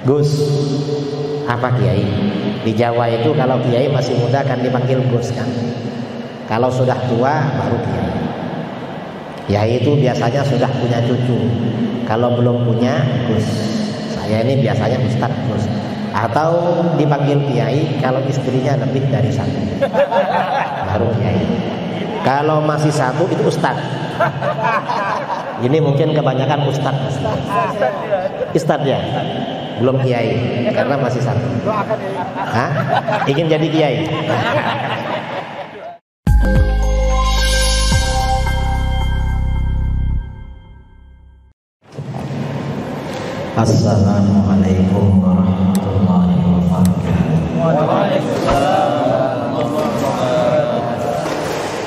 Gus. Apa kiai? Di Jawa itu kalau kiai masih muda kan dipanggil Gus kan. Kalau sudah tua baru kiai. Kiai itu biasanya sudah punya cucu. Kalau belum punya Gus. Saya ini biasanya Ustadz Gus. Atau dipanggil kiai kalau istrinya lebih dari satu, baru kiai. Kalau masih satu itu Ustadz. Ini mungkin kebanyakan Ustadz. Ustadz ya, belum kiai karena masih satu. Hah? Ingin jadi kiai? Assalamualaikum warahmatullahi wabarakatuh.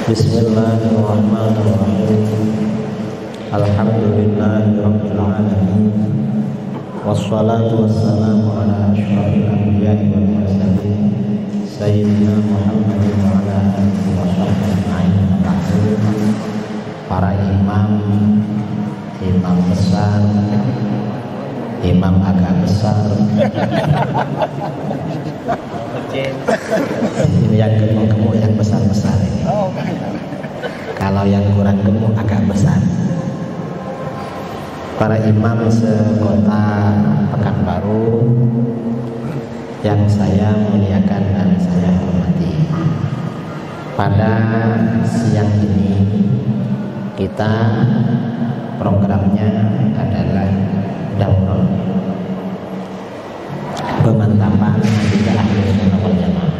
Bismillahirrahmanirrahim. Alhamdulillahirabbil alamin. Wassalatu wassalamu ala asyrofil anbiya'i wal mursalin sayyidina Muhammadin wa ala alihi wa sahbihi ajma'in. Para imam besar, imam agak besar, ini yang gemuk-gemuk, yang besar-besar ini. Kalau yang kurang gemuk agak besar. Para imam sekota Pekanbaru yang saya muliakan dan saya hormati. Pada siang ini kita programnya adalah daurah pemantapan akidah Ahlus Sunnah wal Jamaah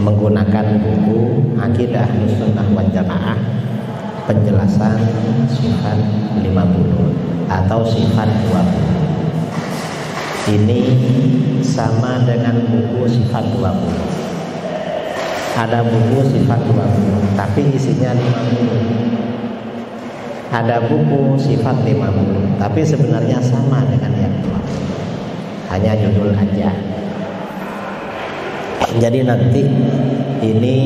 menggunakan buku Akidah Ahlus Sunnah wal Jamaah penjelasan sifat 50 atau sifat 20. Ini sama dengan buku sifat 20. Ada buku sifat 20 tapi isinya 50. Ada buku sifat 50 tapi sebenarnya sama dengan yang 20, hanya judul aja. Jadi nanti ini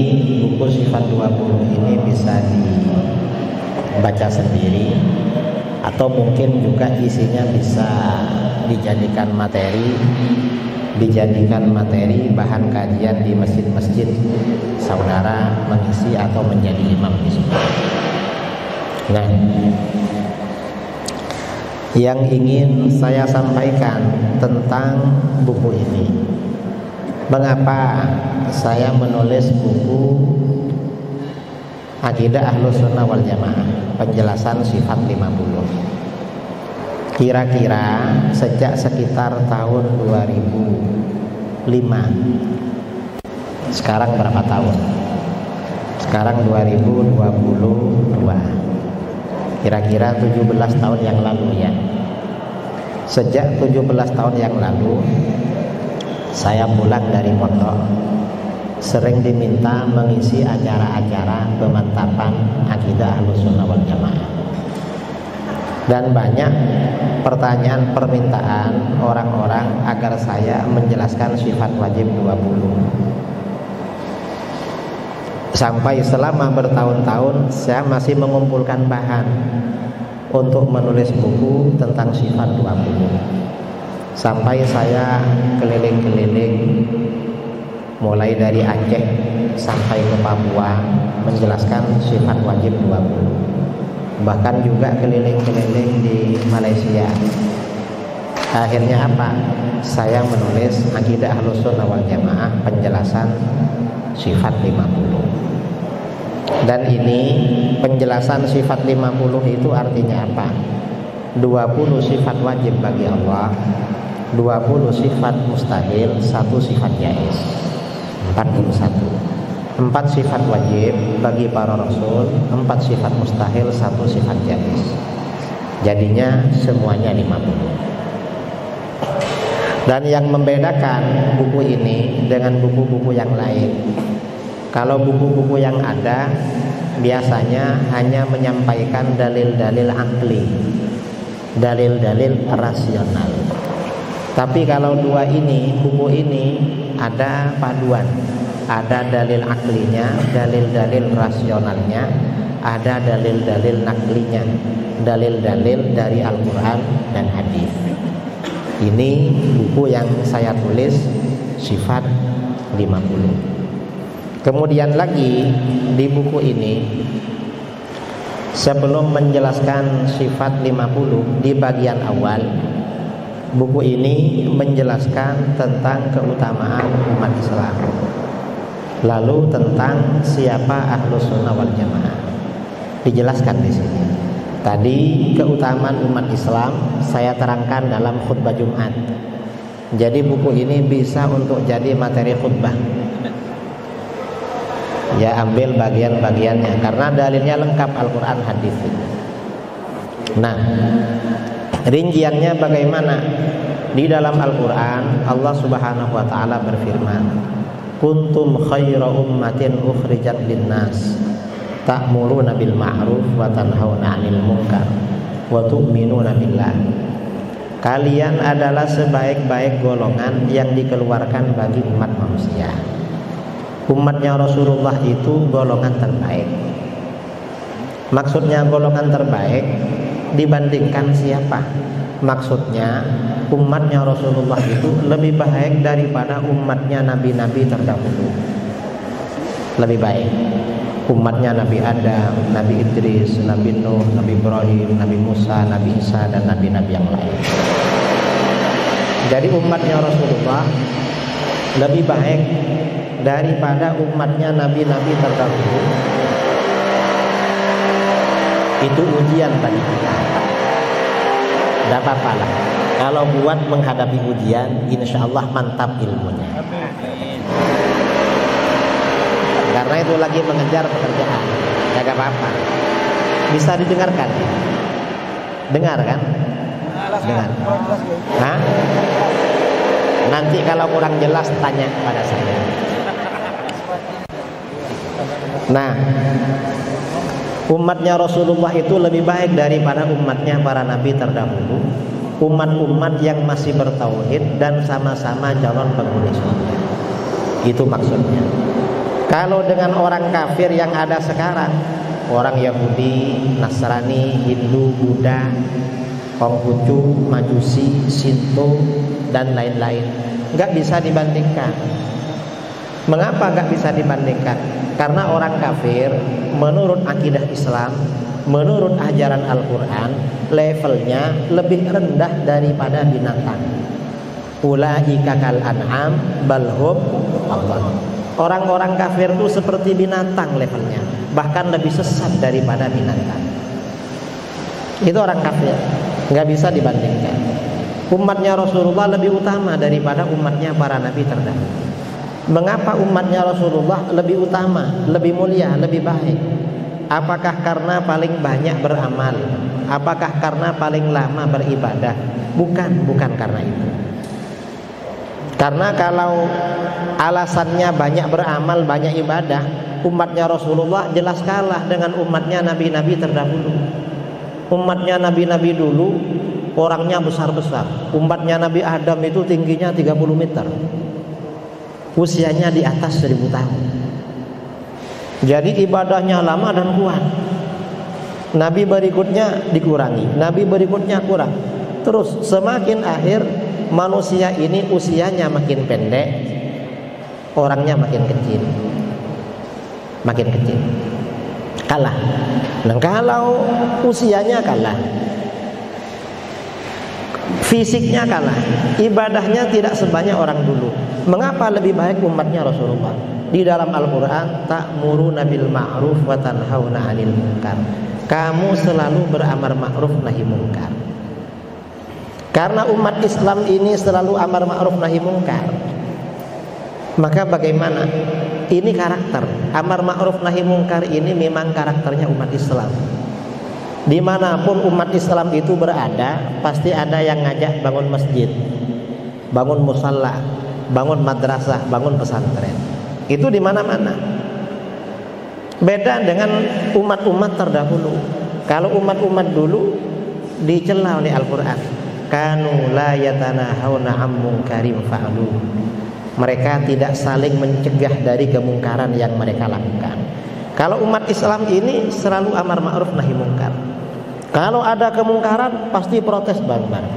buku sifat 20 ini bisa dibaca sendiri atau mungkin juga isinya bisa dijadikan materi bahan kajian di masjid-masjid saudara mengisi atau menjadi imam di situ. Nah, yang ingin saya sampaikan tentang buku ini, mengapa saya menulis buku Akidah Ahlus Sunnah wal Jamaah penjelasan sifat 50. Kira-kira sejak sekitar tahun 2005. Sekarang berapa tahun? Sekarang 2022. Kira-kira 17 tahun yang lalu ya. Sejak 17 tahun yang lalu saya pulang dari pondok, sering diminta mengisi acara-acara pemantapan akidah Ahlus Sunnah wal Jamaah. Dan banyak pertanyaan permintaan orang-orang agar saya menjelaskan sifat wajib 20. Sampai selama bertahun-tahun saya masih mengumpulkan bahan untuk menulis buku tentang sifat 20. Sampai saya keliling-keliling mulai dari Aceh sampai ke Papua menjelaskan sifat wajib 20. Bahkan juga keliling-keliling di Malaysia. Akhirnya apa? Saya menulis Akidah Ahlus Sunnah wal Jamaah penjelasan sifat 50. Dan ini penjelasan sifat 50 itu artinya apa? 20 sifat wajib bagi Allah, 20 sifat mustahil, 1 sifat jaiz. 41. 4 sifat wajib bagi para rasul, 4 sifat mustahil, 1 sifat jaiz. Jadinya semuanya 50. Dan yang membedakan buku ini dengan buku-buku yang lain, kalau buku-buku yang ada biasanya hanya menyampaikan dalil-dalil akli, dalil-dalil rasional. Tapi kalau buku ini ada paduan, ada dalil aklinya, dalil-dalil rasionalnya, ada dalil-dalil naklinya, dalil-dalil dari Al-Quran dan hadis. Ini buku yang saya tulis, Sifat 50. Kemudian lagi di buku ini, sebelum menjelaskan sifat 50, di bagian awal buku ini menjelaskan tentang keutamaan umat Islam, lalu tentang siapa Ahlus Sunnah wal Jamaah. Dijelaskan di sini. Tadi keutamaan umat Islam saya terangkan dalam khutbah Jumat. Jadi buku ini bisa untuk jadi materi khutbah. Ya, ambil bagian-bagiannya karena dalilnya lengkap, Al-Quran, hadis. Nah, rinciannya bagaimana? Di dalam Al-Quran Allah Subhanahu wa ta'ala berfirman, kuntum khaira ummatin ukhrijat linnas ta'muruna bil ma'ruf wa tanhauna 'anil munkar wa tu'minuna billah. Kalian adalah sebaik-baik golongan yang dikeluarkan bagi umat manusia. Umatnya Rasulullah itu golongan terbaik. Maksudnya golongan terbaik dibandingkan siapa? Maksudnya umatnya Rasulullah itu lebih baik daripada umatnya nabi-nabi terdahulu. Lebih baik. Umatnya Nabi Adam, Nabi Idris, Nabi Nuh, Nabi Ibrahim, Nabi Musa, Nabi Isa, dan nabi-nabi yang lain. Jadi umatnya Rasulullah lebih baik daripada umatnya nabi-nabi terdahulu. Itu ujian bagi kita. Tidak apa-apa lah. Kalau buat menghadapi ujian, insya Allah mantap ilmunya. Karena itu lagi mengejar pekerjaan. Tidak apa-apa. Bisa didengarkan. Dengar kan? Dengar. Hah? Nanti kalau kurang jelas tanya kepada saya. Nah, umatnya Rasulullah itu lebih baik daripada umatnya para nabi terdahulu, umat-umat yang masih bertauhid dan sama-sama calon penghuni surga. Itu maksudnya. Kalau dengan orang kafir yang ada sekarang, orang Yahudi, Nasrani, Hindu, Buddha, Konghucu, Majusi, Shinto, dan lain-lain, nggak bisa dibandingkan. Mengapa nggak bisa dibandingkan? Karena orang kafir menurut akidah Islam, menurut ajaran Al-Quran, levelnya lebih rendah daripada binatang. Ulaika kal an'am bal hum adall. Orang-orang kafir itu seperti binatang levelnya, bahkan lebih sesat daripada binatang. Itu orang kafir, nggak bisa dibandingkan. Umatnya Rasulullah lebih utama daripada umatnya para nabi terdahulu. Mengapa umatnya Rasulullah lebih utama, lebih mulia, lebih baik? Apakah karena paling banyak beramal? Apakah karena paling lama beribadah? Bukan karena itu. Karena kalau alasannya banyak beramal, banyak ibadah, umatnya Rasulullah jelas kalah dengan umatnya nabi-nabi terdahulu. Umatnya nabi-nabi dulu orangnya besar-besar. Umatnya Nabi Adam itu tingginya 30 meter. Usianya di atas 1000 tahun. Jadi ibadahnya lama dan kuat. Nabi berikutnya dikurangi, nabi berikutnya kurang. Terus semakin akhir manusia ini usianya makin pendek, orangnya makin kecil. Makin kecil. Kalah. Nah, kalau usianya kalah, fisiknya kalah, ibadahnya tidak sebanyak orang dulu. Mengapa lebih baik umatnya Rasulullah? Di dalam Al-Quran, ta'muruna bil ma'ruf wa tanhauna 'anil munkar. Kamu selalu beramar ma'ruf nahi munkar. Karena umat Islam ini selalu amar ma'ruf nahi munkar, maka bagaimana? Ini karakter amar ma'ruf nahi munkar ini memang karakternya umat Islam. Dimanapun umat Islam itu berada, pasti ada yang ngajak bangun masjid, bangun musalla, bangun madrasah, bangun pesantren. Itu di mana-mana. Beda dengan umat-umat terdahulu. Kalau umat-umat dulu dicela oleh Al-Quran, kanu la yatanahawna 'an munkarin fa'alu. Mereka tidak saling mencegah dari kemungkaran yang mereka lakukan. Kalau umat Islam ini selalu amar ma'ruf nahi munkar. Kalau ada kemungkaran pasti protes bareng-bareng.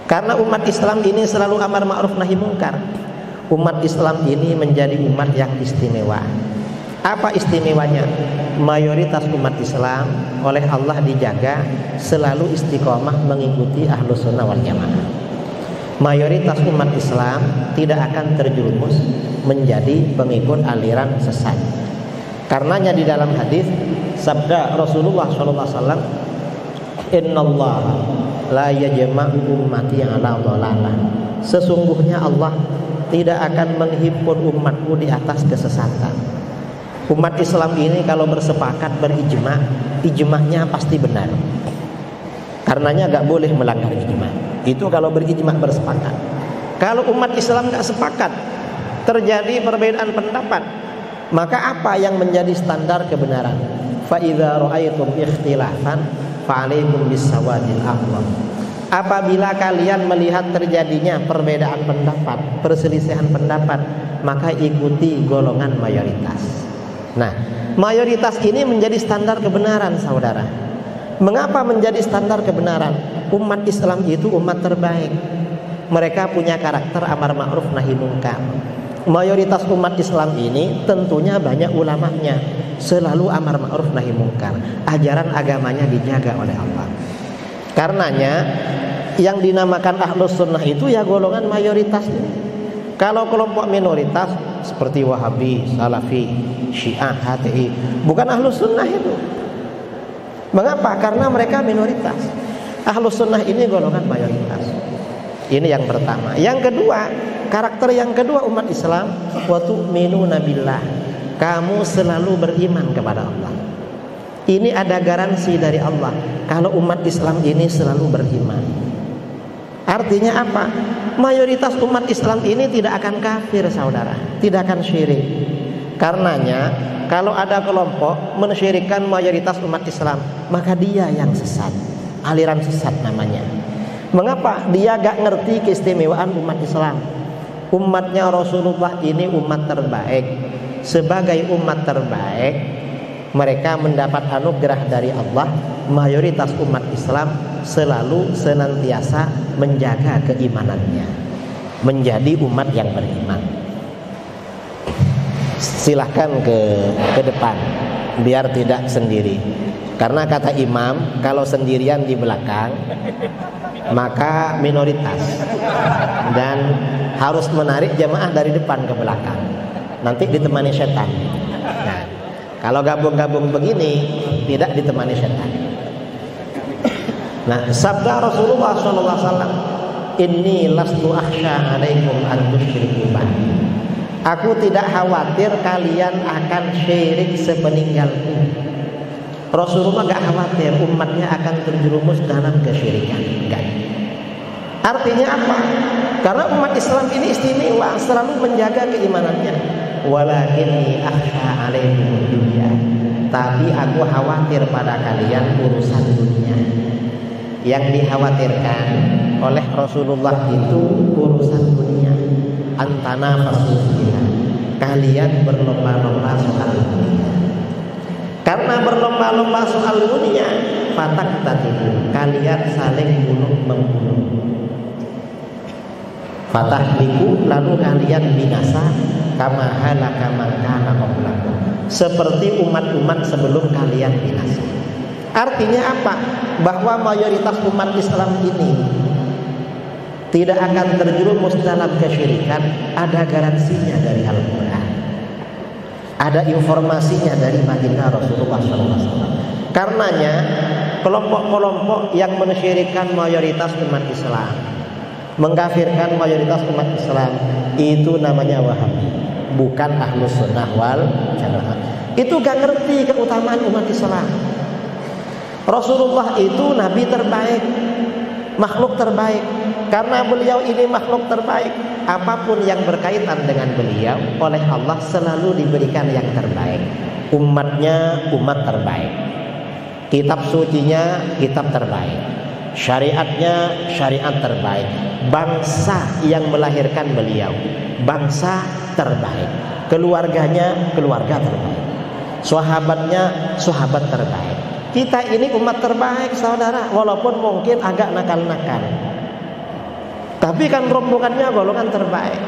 Karena umat Islam ini selalu amar ma'ruf nahi mungkar. Umat Islam ini menjadi umat yang istimewa. Apa istimewanya? Mayoritas umat Islam oleh Allah dijaga selalu istiqomah mengikuti Ahlus Sunnah wal Jamaah. Mayoritas umat Islam tidak akan terjerumus menjadi pengikut aliran sesat. Karenanya di dalam hadis sabda Rasulullah SAW, Innallaha la yajma'u ummati ala dhalalah. Sesungguhnya Allah tidak akan menghimpun umatku di atas kesesatan. Umat Islam ini kalau bersepakat berijma, ijma'nya pasti benar. Karenanya gak boleh melanggar ijma'. Itu kalau berijma' bersepakat. Kalau umat Islam gak sepakat, terjadi perbedaan pendapat, maka apa yang menjadi standar kebenaran? Fa idza ra'aitum ikhtilafan fa'alaikum bis-sawadil aqwam. Apabila kalian melihat terjadinya perbedaan pendapat, perselisihan pendapat, maka ikuti golongan mayoritas. Nah, mayoritas ini menjadi standar kebenaran, saudara. Mengapa menjadi standar kebenaran? Umat Islam itu umat terbaik. Mereka punya karakter amar ma'ruf nahi mungkar. Mayoritas umat Islam ini tentunya banyak ulamanya, selalu amar ma'ruf nahi mungkar. Ajaran agamanya dijaga oleh Allah. Karenanya yang dinamakan Ahlus Sunnah itu ya golongan mayoritas ini. Kalau kelompok minoritas seperti Wahabi, Salafi, Syiah, HTI, bukan Ahlus Sunnah itu. Mengapa? Karena mereka minoritas. Ahlus Sunnah ini golongan mayoritas. Ini yang pertama. Yang kedua, karakter yang kedua umat Islam, wa tu'minuna billah. Kamu selalu beriman kepada Allah. Ini ada garansi dari Allah kalau umat Islam ini selalu beriman. Artinya apa? Mayoritas umat Islam ini tidak akan kafir, saudara, tidak akan syirik. Karenanya kalau ada kelompok mensyirikkan mayoritas umat Islam, maka dia yang sesat, aliran sesat namanya. Mengapa? Dia gak ngerti keistimewaan umat Islam. Umatnya Rasulullah ini umat terbaik. Sebagai umat terbaik, mereka mendapat anugerah dari Allah. Mayoritas umat Islam selalu senantiasa menjaga keimanannya, menjadi umat yang beriman. Silahkan ke depan biar tidak sendiri. Karena kata imam, kalau sendirian di belakang maka minoritas, dan harus menarik jamaah dari depan ke belakang. Nanti ditemani setan. Nah, kalau gabung-gabung begini tidak ditemani setan. Nah, sabda Rasulullah SAW, Inni lastu akhsha alaikum an tusyriku ba'di. Aku tidak khawatir kalian akan syirik sepeninggalku. Rasulullah gak khawatir umatnya akan terjerumus dalam kesyirikan. Enggak. Artinya apa? Karena umat Islam ini istimewa, selalu menjaga keimanannya. Walakinni akhsha alaikum dunya. Tapi aku khawatir pada kalian urusan dunia. Yang dikhawatirkan oleh Rasulullah itu urusan dunia. Antana fasuhila. Kalian berlomba-lomba soal dunia. Karena berlomba-lomba soal dunia, fatak tatibu, kalian saling bunuh-membunuh. Fatahliku, lalu kalian binasa, kama halaka man kana qablakum, seperti umat-umat sebelum kalian binasa. Artinya apa? Bahwa mayoritas umat Islam ini tidak akan terjerumus dalam kesyirikan. Ada garansinya dari Al-Quran, ada informasinya dari baginda Rasulullah SAW. Karenanya kelompok-kelompok yang mensyirikkan mayoritas umat Islam, mengkafirkan mayoritas umat Islam, itu namanya Wahabi, bukan Ahlus Sunnah wal Jamaah. Itu gak ngerti keutamaan umat Islam. Rasulullah itu nabi terbaik, makhluk terbaik. Karena beliau ini makhluk terbaik, apapun yang berkaitan dengan beliau oleh Allah selalu diberikan yang terbaik. Umatnya umat terbaik, kitab sucinya kitab terbaik, syariatnya syariat terbaik, bangsa yang melahirkan beliau bangsa terbaik, keluarganya keluarga terbaik, sahabatnya sahabat terbaik. Kita ini umat terbaik, saudara, walaupun mungkin agak nakal-nakal. Tapi kan rombongannya golongan terbaik.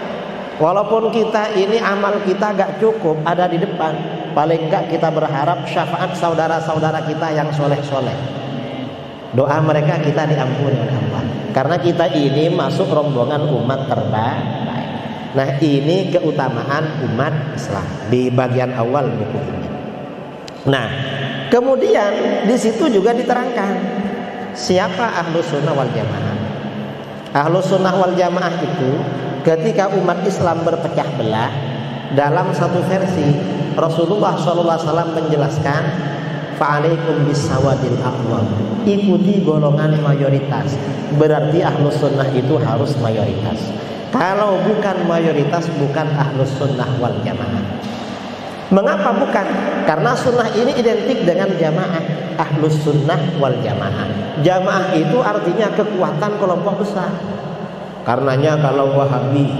Walaupun kita ini amal kita gak cukup ada di depan, paling enggak kita berharap syafaat saudara-saudara kita yang soleh-soleh. Doa mereka kita diampuni oleh Allah. Karena kita ini masuk rombongan umat terbaik. Nah, ini keutamaan umat Islam di bagian awal buku ini. Nah, kemudian di situ juga diterangkan siapa Ahlus Sunnah wal Jamaah. Ahlus Sunnah wal Jamaah itu ketika umat Islam berpecah belah, dalam satu versi Rasulullah SAW menjelaskan, fa'alaikum bisawadil aqwam, ikuti golongan mayoritas. Berarti Ahlus Sunnah itu harus mayoritas. Kalau bukan mayoritas, bukan Ahlus Sunnah wal Jamaah. Mengapa bukan? Karena sunnah ini identik dengan jamaah. Ahlus Sunnah wal Jamaah. Jamaah itu artinya kekuatan kelompok besar. Karenanya kalau Wahabi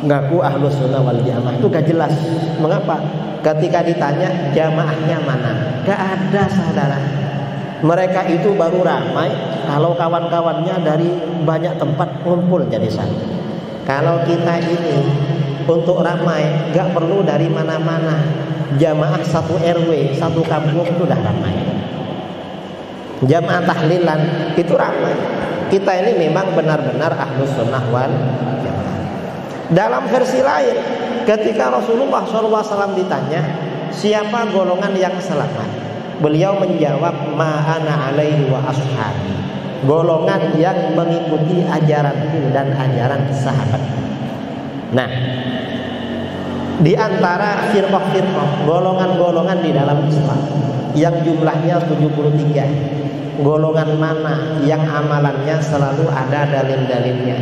ngaku Ahlus Sunnah wal Jamaah itu gak jelas. Mengapa? Ketika ditanya jamaahnya mana, gak ada, saudara. Mereka itu baru ramai kalau kawan-kawannya dari banyak tempat ngumpul jadi satu. Kalau kita ini untuk ramai gak perlu dari mana-mana. Jamaah satu RW, satu kampung itu udah ramai. Jamaah tahlilan itu ramai. Kita ini memang benar-benar Ahlus Sunnah wal Jamaah. Dalam versi lain, ketika Rasulullah SAW ditanya siapa golongan yang selamat, beliau menjawab ma'ana alaihi wa ashabi, golongan yang mengikuti ajaranku dan ajaran sahabat. Nah, di antara firqah-firqah, golongan-golongan di dalam Islam yang jumlahnya 73, golongan mana yang amalannya selalu ada dalil-dalilnya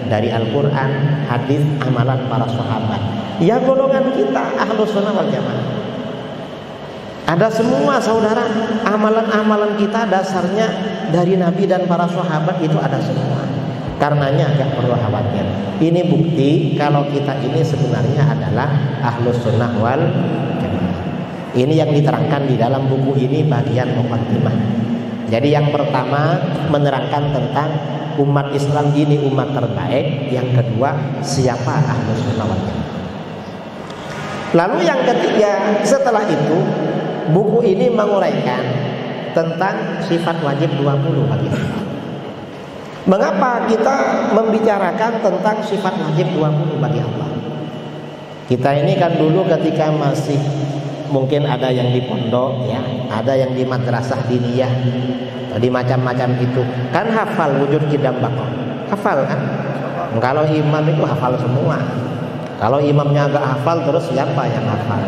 dari Al-Quran, hadis, amalan para sahabat? Ya golongan kita Ahlus Sunnah wal Jamaah. Ada semua, saudara. Amalan-amalan kita dasarnya dari Nabi dan para sahabat itu ada semua. Karenanya agak perlu khawatir. Ini bukti kalau kita ini sebenarnya adalah Ahlus Sunnah wal Jamaah. Ini yang diterangkan di dalam buku ini bagian muqaddimah. Jadi yang pertama menerangkan tentang umat Islam ini umat terbaik. Yang kedua, siapa Ahlus Sunnah wal Jamaah. Lalu yang ketiga, setelah itu buku ini menguraikan tentang sifat wajib 20 bagi Allah. Mengapa kita membicarakan tentang sifat wajib 20 bagi Allah? Kita ini kan dulu ketika masih mungkin ada yang di pondok ya, ada yang di madrasah diniyah, di macam-macam itu, kan hafal wujud qidam baqah. Hafal kan? Kalau imam itu hafal semua. Kalau imamnya agak hafal, terus siapa yang hafal?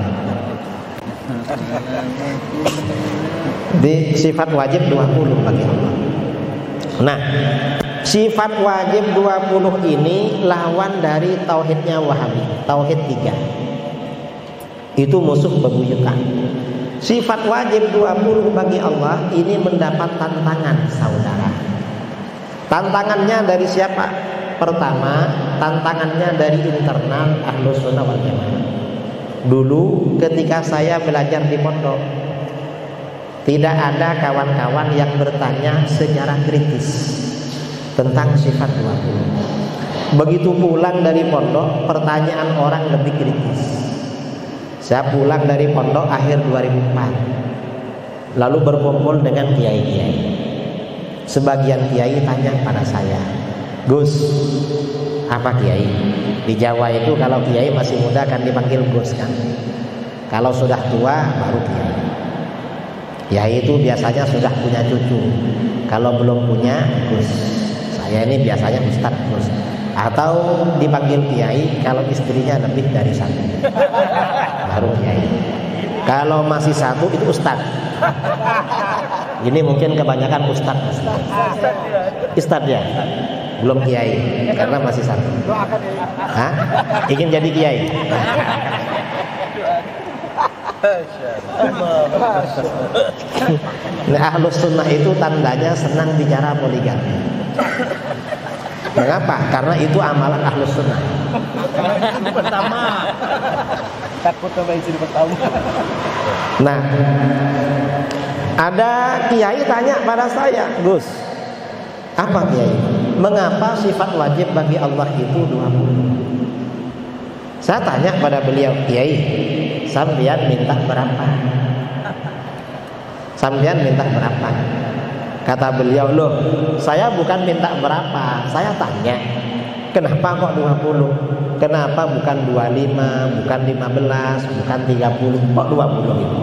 Di sifat wajib 20 bagi Allah. Nah, sifat wajib 20 ini lawan dari tauhidnya Wahabi, tauhid 3. Itu musuh bebuyutan. Sifat wajib 20 bagi Allah ini mendapat tantangan, saudara. Tantangannya dari siapa? Pertama, tantangannya dari internal Ahlus Sunnah wal Jamaah. Dulu ketika saya belajar di pondok, tidak ada kawan-kawan yang bertanya secara kritis tentang sifat 20. Begitu pulang dari pondok, pertanyaan orang lebih kritis. Saya pulang dari pondok akhir 2004, lalu berkumpul dengan kiai-kiai. Sebagian kiai tanya pada saya, Gus, apa kiai? Di Jawa itu kalau kiai masih muda kan dipanggil Gus kan. Kalau sudah tua baru kiai. Kiai itu biasanya sudah punya cucu. Kalau belum punya Gus. Saya ini biasanya Ustadz Gus. Atau dipanggil kiai kalau istrinya lebih dari satu, baru kiai. Kalau masih satu itu Ustadz. Ini mungkin kebanyakan Ustadz. Ustadz ya, belum kiai karena masih satu. Hah? Ingin jadi kiai? Nah, Ahlus Sunnah itu tandanya senang bicara poligami. Mengapa? Karena itu amalan Ahlus Sunnah. Pertama, takut sama istri pertama. Nah, ada kiai tanya pada saya, Gus, apa kiai? mengapa sifat wajib bagi Allah itu 20? Saya tanya pada beliau, Kiai, sampean minta berapa? Sampean minta berapa? Kata beliau, loh, saya bukan minta berapa, saya tanya, kenapa kok 20? Kenapa bukan 25, bukan 15, bukan 30, kok 20 itu?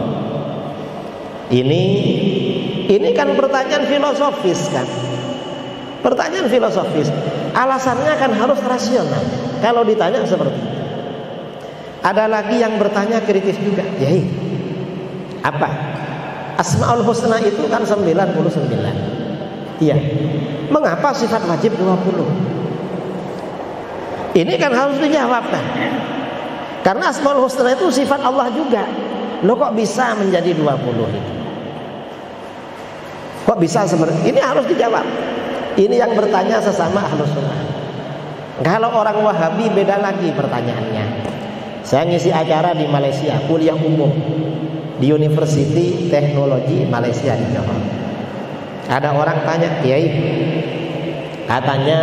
Ini kan pertanyaan filosofis kan? Pertanyaan filosofis. Alasannya kan harus rasional. Kalau ditanya seperti itu. Ada lagi yang bertanya kritis juga, Yai, apa? Asmaul Husna itu kan 99. Iya. Mengapa sifat wajib 20? Ini kan harus dijawabkan. Karena Asmaul Husna itu sifat Allah juga. Loh, kok bisa menjadi 20 itu? Kok bisa seperti ini? Harus dijawab. Ini yang bertanya sesama Ahlus Sunnah. Kalau orang Wahabi beda lagi pertanyaannya. Saya ngisi acara di Malaysia, kuliah umum di University Teknologi Malaysia di Johor. Ada orang tanya, Kiai, katanya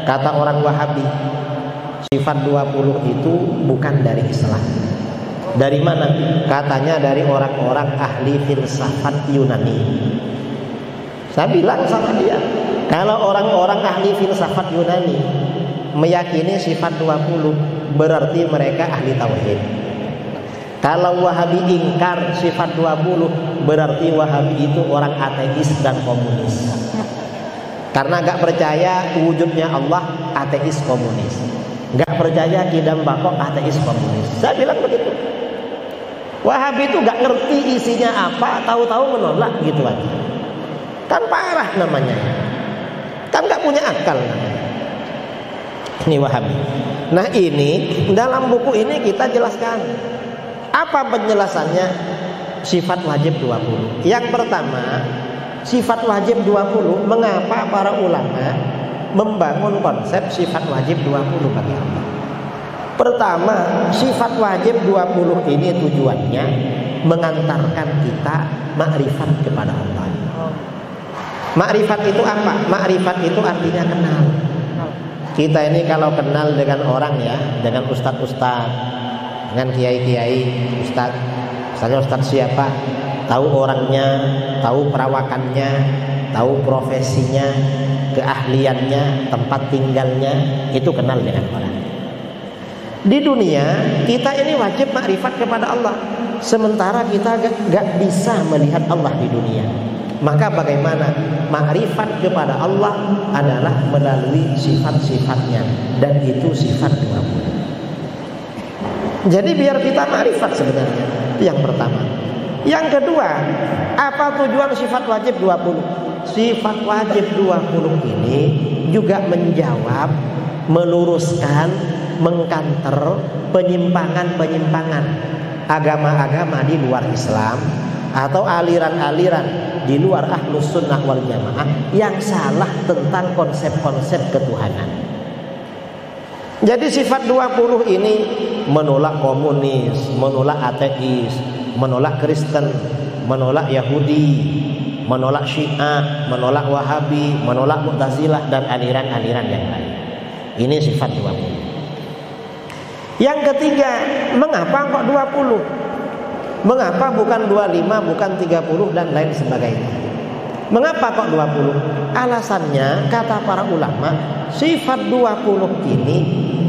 kata orang Wahabi sifat 20 itu bukan dari Islam. Dari mana? Katanya dari orang-orang ahli filsafat Yunani. Saya bilang sama dia, kalau orang-orang ahli filsafat Yunani meyakini sifat 20, berarti mereka ahli tauhid. Kalau Wahabi ingkar sifat 20, berarti Wahabi itu orang ateis dan komunis. Karena gak percaya wujudnya Allah, ateis komunis. Gak percaya kidam bakok, ateis komunis. Saya bilang begitu. Wahabi itu gak ngerti isinya apa, tahu-tahu menolak gitu aja. Kan parah namanya. Kan gak punya akal namanya. Ini Wahabi. Nah, ini dalam buku ini kita jelaskan apa penjelasannya sifat wajib 20. Yang pertama, sifat wajib 20, mengapa para ulama membangun konsep sifat wajib 20 bagi Allah? Pertama, sifat wajib 20 ini tujuannya mengantarkan kita makrifat kepada Allah. Makrifat itu apa? Makrifat itu artinya kenal. Kita ini kalau kenal dengan orang ya, dengan ustadz-ustadz, dengan kiai-kiai, misalnya ustadz siapa, tahu orangnya, tahu perawakannya, tahu profesinya, keahliannya, tempat tinggalnya, itu kenal dengan orang. Di dunia kita ini wajib makrifat kepada Allah, sementara kita gak bisa melihat Allah di dunia. Maka bagaimana? Makrifat kepada Allah adalah melalui sifat-sifatnya, dan itu sifat 20. Jadi biar kita makrifat sebenarnya. Itu yang pertama. Yang kedua, apa tujuan sifat wajib 20? Sifat wajib 20 ini juga menjawab, meluruskan, mengkanter penyimpangan-penyimpangan agama-agama di luar Islam atau aliran-aliran di luar Ahlus Sunnah wal Jamaah yang salah tentang konsep-konsep ketuhanan. Jadi sifat 20 ini menolak komunis, menolak ateis, menolak Kristen, menolak Yahudi, menolak Syiah, menolak Wahabi, menolak Mu'tazilah dan aliran-aliran yang lain. Ini sifat 20. Yang ketiga, mengapa kok 20? Mengapa bukan 25, bukan 30 dan lain sebagainya? Mengapa kok 20? Alasannya kata para ulama, sifat 20 ini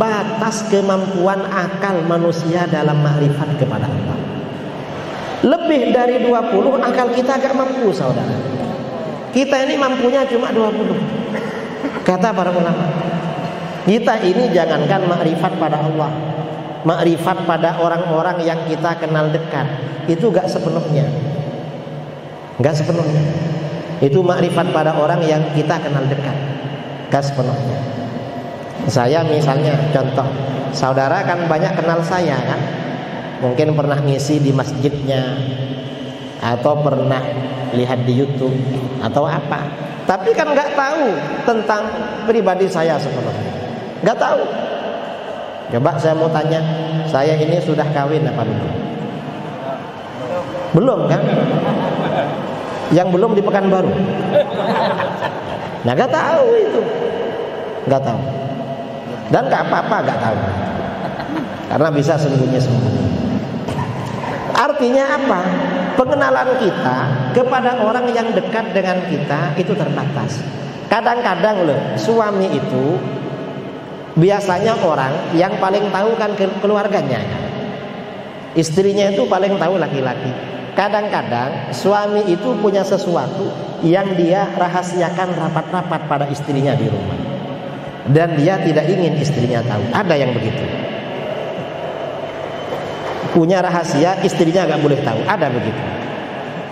batas kemampuan akal manusia dalam makrifat kepada Allah. Lebih dari 20 akal kita gak mampu, saudara. Kita ini mampunya cuma 20. Kata para ulama, kita ini jangankan makrifat pada Allah, makrifat pada orang-orang yang kita kenal dekat, itu gak sepenuhnya. Gak sepenuhnya. Itu makrifat pada orang yang kita kenal dekat, gak sepenuhnya. Saya misalnya contoh, saudara kan banyak kenal saya kan, mungkin pernah ngisi di masjidnya, atau pernah lihat di YouTube atau apa, tapi kan gak tahu tentang pribadi saya sepenuhnya. Gak tahu. Coba saya mau tanya, saya ini sudah kawin apa belum? Belum kan? Yang belum di Pekanbaru. Nah, nggak tahu itu, nggak tahu. Dan nggak apa-apa nggak tahu, karena bisa sembunyi-sembunyi. Artinya apa? Pengenalan kita kepada orang yang dekat dengan kita itu terbatas. Kadang-kadang loh, suami itu biasanya orang yang paling tahu kan keluarganya. Istrinya itu paling tahu laki-laki. Kadang-kadang suami itu punya sesuatu yang dia rahasiakan rapat-rapat pada istrinya di rumah, dan dia tidak ingin istrinya tahu. Ada yang begitu, punya rahasia istrinya nggak boleh tahu. Ada begitu,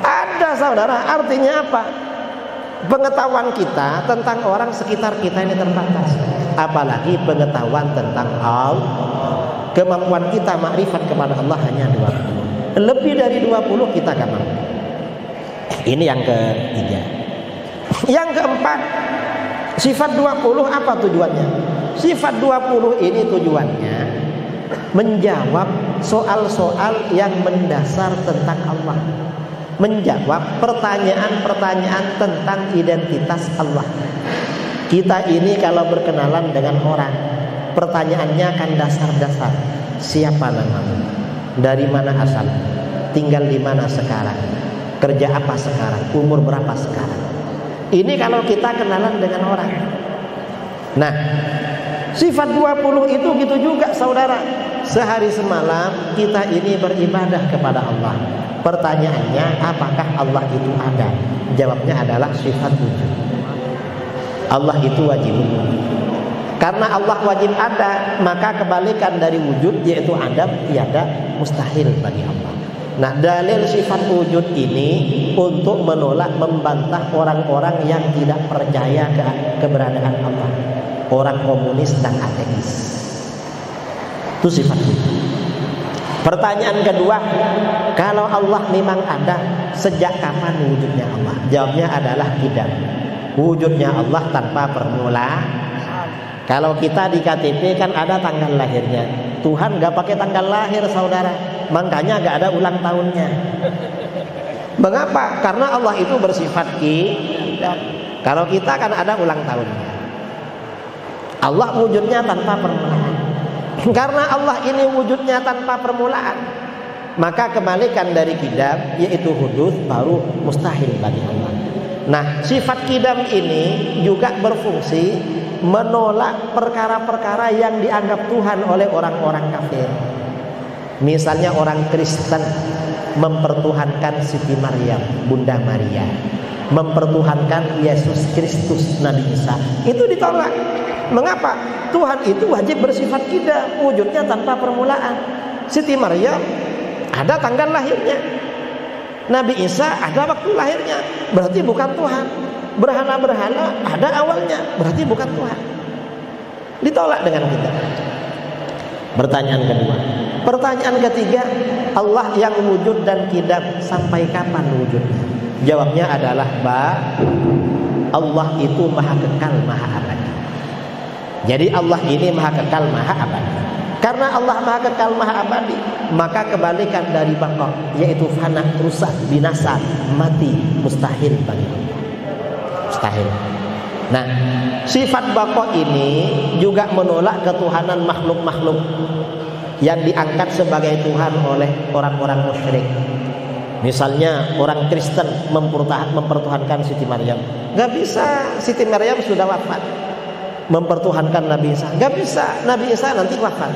ada saudara. Artinya apa? Pengetahuan kita tentang orang sekitar kita ini terbatas, apalagi pengetahuan tentang Allah. Kemampuan kita makrifat kepada Allah hanya 20. Lebih dari 20 kita gak mampu. Ini yang ketiga. Yang keempat, sifat 20 apa tujuannya? Sifat 20 ini tujuannya menjawab soal-soal yang mendasar tentang Allah, menjawab pertanyaan-pertanyaan tentang identitas Allah. Kita ini kalau berkenalan dengan orang, pertanyaannya akan dasar-dasar. Siapa namamu? Dari mana asal? Tinggal di mana sekarang? Kerja apa sekarang? Umur berapa sekarang? Ini kalau kita kenalan dengan orang. Nah, sifat 20 itu gitu juga saudara. Sehari semalam kita ini beribadah kepada Allah. Pertanyaannya, apakah Allah itu ada? Jawabnya adalah sifat wujud. Allah itu wajib wujud. Karena Allah wajib ada, maka kebalikan dari wujud yaitu adam, tiada, mustahil bagi Allah. Nah, dalil sifat wujud ini untuk menolak, membantah orang-orang yang tidak percaya keberadaan Allah, orang komunis dan ateis. Itu sifat wujud. Pertanyaan kedua, kalau Allah memang ada, sejak kapan wujudnya Allah? Jawabnya adalah tidak. Wujudnya Allah tanpa permulaan. Kalau kita di KTP kan ada tanggal lahirnya. Tuhan gak pakai tanggal lahir saudara, makanya gak ada ulang tahunnya. Mengapa? Karena Allah itu bersifat tidak. Kalau kita kan ada ulang tahunnya. Allah wujudnya tanpa permulaan. Karena Allah ini wujudnya tanpa permulaan, maka kebalikan dari kidam yaitu hudud, baru mustahil bagi Allah. Nah, sifat kidam ini juga berfungsi menolak perkara-perkara yang dianggap Tuhan oleh orang-orang kafir. Misalnya orang Kristen mempertuhankan Siti Maryam, Bunda Maria, mempertuhankan Yesus Kristus, Nabi Isa. Itu ditolak. Mengapa? Tuhan itu wajib bersifat kidam, wujudnya tanpa permulaan. Siti Maryam ada tanggal lahirnya, Nabi Isa ada waktu lahirnya, berarti bukan Tuhan. Berhala-berhala ada awalnya, berarti bukan Tuhan. Ditolak dengan kita. Pertanyaan kedua. Pertanyaan ketiga, Allah yang wujud dan kidam, sampai kapan wujudnya? Jawabnya adalah Allah itu maha kekal, maha abadi. Jadi Allah ini maha kekal, maha abadi. Karena Allah maha kekal, maha abadi, maka kebalikan dari baqa, yaitu fana, rusak, binasa, mati, mustahil bagi Allah. Mustahil. Nah, sifat baqa ini juga menolak ketuhanan makhluk-makhluk yang diangkat sebagai Tuhan oleh orang-orang musyrik. Misalnya orang Kristen mempertuhankan Siti Maryam. Gak bisa, Siti Maryam sudah wafat. Mempertuhankan Nabi Isa, gak bisa, Nabi Isa nanti wafat.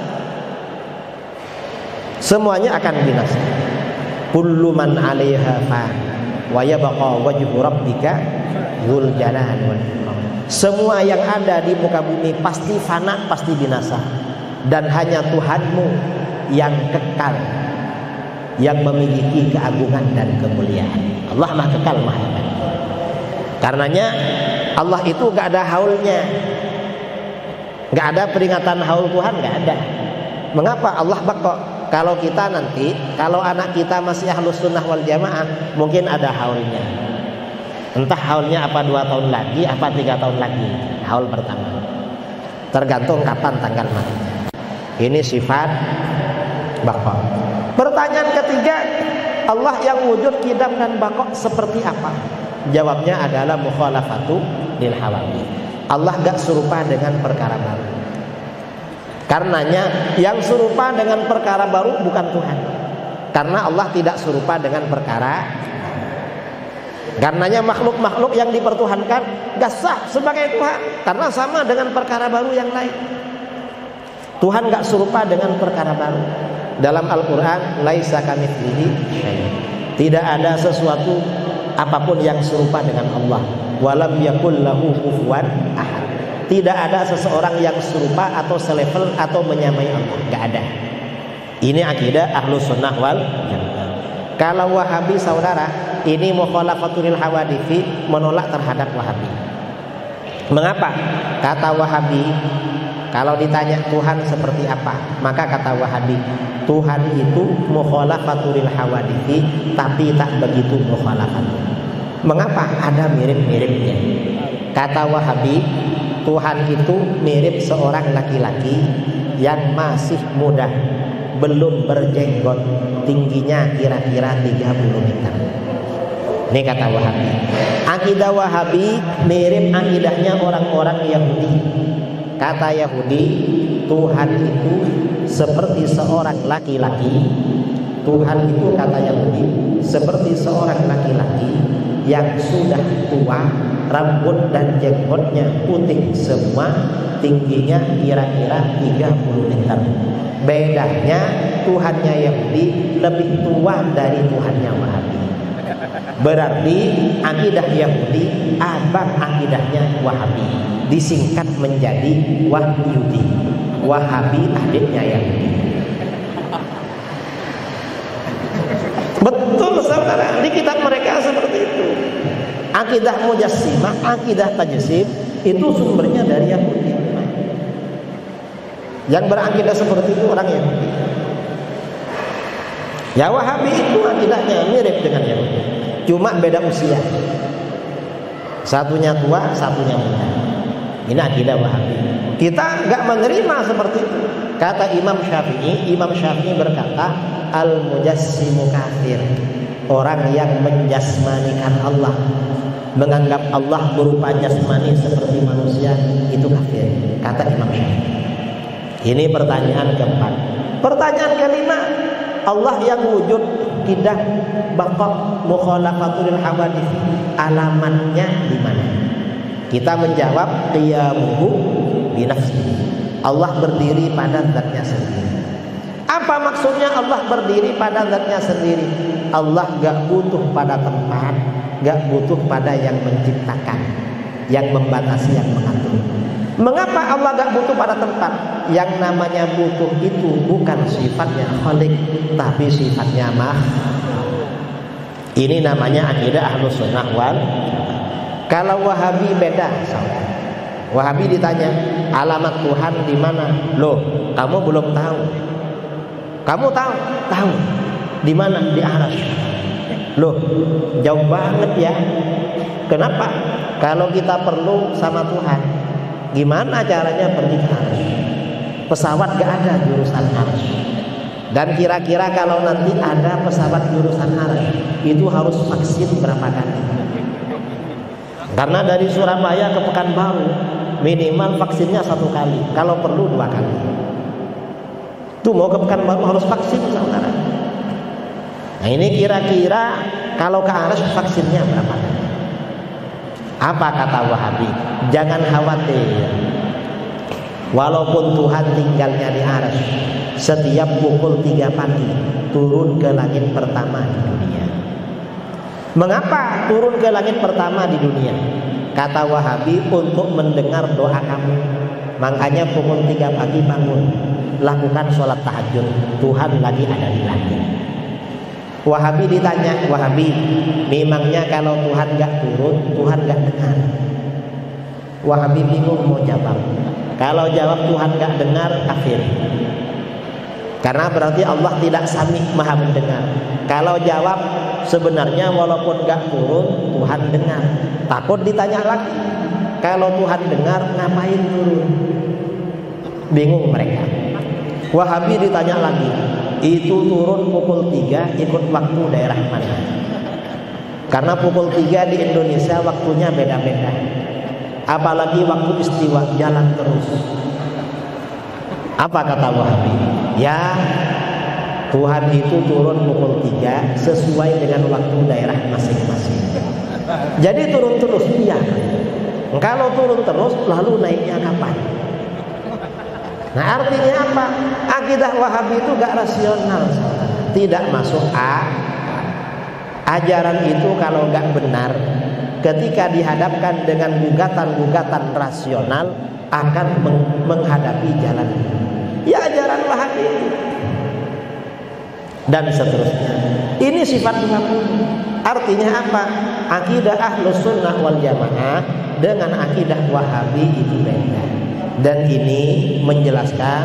Semuanya akan binasa. Kullu man 'alaiha fan wa yabqa wajhu rabbika dzul jalali wal ikram. Semua yang ada di muka bumi pasti fana, pasti binasa, dan hanya Tuhanmu yang kekal, yang memiliki keagungan dan kemuliaan. Allah maha kekal, maha abadi. Karenanya Allah itu gak ada haulnya, gak ada peringatan haul Tuhan, gak ada. Mengapa? Allah baqa. Kalau kita nanti, kalau anak kita masih ahlus sunnah wal jamaah, mungkin ada haulnya. Entah haulnya apa 2 tahun lagi, apa 3 tahun lagi. Haul pertama, tergantung kapan tanggal matinya. Ini sifat baqa. Pertanyaan ketiga, Allah yang wujud kidam dan baqa seperti apa? Jawabnya adalah mukhalafatu lil hawadits. Allah gak serupa dengan perkara baru. Karenanya yang serupa dengan perkara baru bukan Tuhan. Karena Allah tidak serupa dengan perkara. Karenanya makhluk-makhluk yang dipertuhankan gak sah sebagai Tuhan, karena sama dengan perkara baru yang lain. Tuhan gak serupa dengan perkara baru. Dalam Al-Quran, laisa kamitslihi syai', tidak ada sesuatu apapun yang serupa dengan Allah. Walam yakul lahu kufuwan ahad, tidak ada seseorang yang serupa atau selevel atau menyamai Allah, gak ada. Ini akidah Ahlus Sunnah wal Jamaah. Kalau Wahabi saudara, ini mukhalafatul hawadits, menolak terhadap Wahabi. Mengapa? Kata Wahabi, kalau ditanya Tuhan seperti apa, maka kata Wahabi, Tuhan itu mukhalafatul hawadits, tapi tak begitu mukhalafat. Mengapa? Ada mirip-miripnya. Kata Wahabi, Tuhan itu mirip seorang laki-laki yang masih muda, belum berjenggot, tingginya kira-kira 30 meter. Ini kata Wahabi. Akidah Wahabi mirip akidahnya orang-orang Yahudi. Kata Yahudi, Tuhan itu seperti seorang laki-laki. Tuhan itu kata Yahudi seperti seorang laki-laki yang sudah tua, rambut dan jenggotnya putih semua, tingginya kira-kira 30 meter. Bedanya Tuhannya Yahudi lebih tua dari Tuhannya Wahabi. Berarti akidah Yahudi abang akidahnya Wahabi, disingkat menjadi Wahyudi. Wahabi adiknya Yahudi. Betul saudara, di kitab mereka seperti itu. Akidah Mujassimah, akidah Tajsim itu sumbernya dari Yahudi. Yang berakidah seperti itu orang Yahudi. Ya Wahabi itu akidahnya mirip dengan Yahudi, cuma beda usia. Satunya tua, satunya muda. Ini akidah Wahabi. Kita nggak menerima seperti itu. Kata Imam Syafi'i berkata, al-mujassimu kafir. Orang yang menjasmanikan Allah, menganggap Allah berupa jasmani seperti manusia, itu kafir. Kata Imam Syafi'i. Ini pertanyaan keempat. Pertanyaan kelima, Allah yang wujud tidak baqa mukhalafatul hawadits, alamatnya di mana? Kita menjawab qiyamuhu bi nafsihi. Allah berdiri pada zatnya sendiri. Apa maksudnya Allah berdiri pada zatnya sendiri? Allah gak butuh pada tempat, gak butuh pada yang menciptakan, yang membatasi, yang mengatur. Mengapa Allah gak butuh pada tempat? Yang namanya butuh itu bukan sifatnya khaliq, tapi sifatnya Ini namanya akidah Ahlus Sunnah wal. Kalau Wahabi beda, saudara. Wahabi ditanya, alamat Tuhan di mana? Loh, kamu belum tahu. Kamu tahu? Tahu. Di mana? Di Arasy. Loh, jauh banget ya. Kenapa? Kalau kita perlu sama Tuhan, gimana caranya pergi ke Arasy? Pesawat gak ada jurusan Arasy. Dan kira-kira kalau nanti ada pesawat jurusan Arasy, itu harus vaksin berapa kali? Karena dari Surabaya ke Pekanbaru minimal vaksinnya 1 kali, kalau perlu 2 kali. Tuh mau ke Pekanbaru harus vaksin, saudara. Nah ini kira-kira kalau ke Arasy vaksinnya berapa kali? Apa kata Wahabi? Jangan khawatir. Walaupun Tuhan tinggalnya di Arasy, setiap pukul 3 pagi turun ke langit pertama di dunia. Mengapa turun ke langit pertama di dunia? Kata Wahabi, untuk mendengar doa kamu. Makanya pukul 3 pagi bangun, lakukan sholat tahajud. Tuhan lagi ada di langit. Wahabi ditanya, Wahabi, memangnya kalau Tuhan gak turun, Tuhan gak dengar? Wahabi bingung mau jawab. Kalau jawab Tuhan gak dengar, kafir. Karena berarti Allah tidak sami, maha mendengar. Kalau jawab sebenarnya walaupun gak turun, Tuhan dengar. Takut ditanya lagi, kalau Tuhan dengar ngapain turun? Bingung mereka. Wahabi ditanya lagi, itu turun pukul 3 ikut waktu daerah mana? Karena pukul 3 di Indonesia waktunya beda-beda. apalagi waktu istiwa jalan terus. Apa kata Wahabi? Ya, Tuhan itu turun pukul 3 sesuai dengan waktu daerah masing-masing. Jadi turun terus, iya. Kalau turun terus, lalu naiknya kapan? Nah, artinya apa? Akidah Wahabi itu gak rasional, tidak masuk ajaran itu kalau gak benar, ketika dihadapkan dengan gugatan-gugatan rasional akan menghadapi jalan. Ya, ajaran Wahabi dan seterusnya. Ini sifat Wahabi. Artinya apa? Akidah Ahlus Sunnah wal Jamaah dengan akidah Wahabi itu beda. Dan ini menjelaskan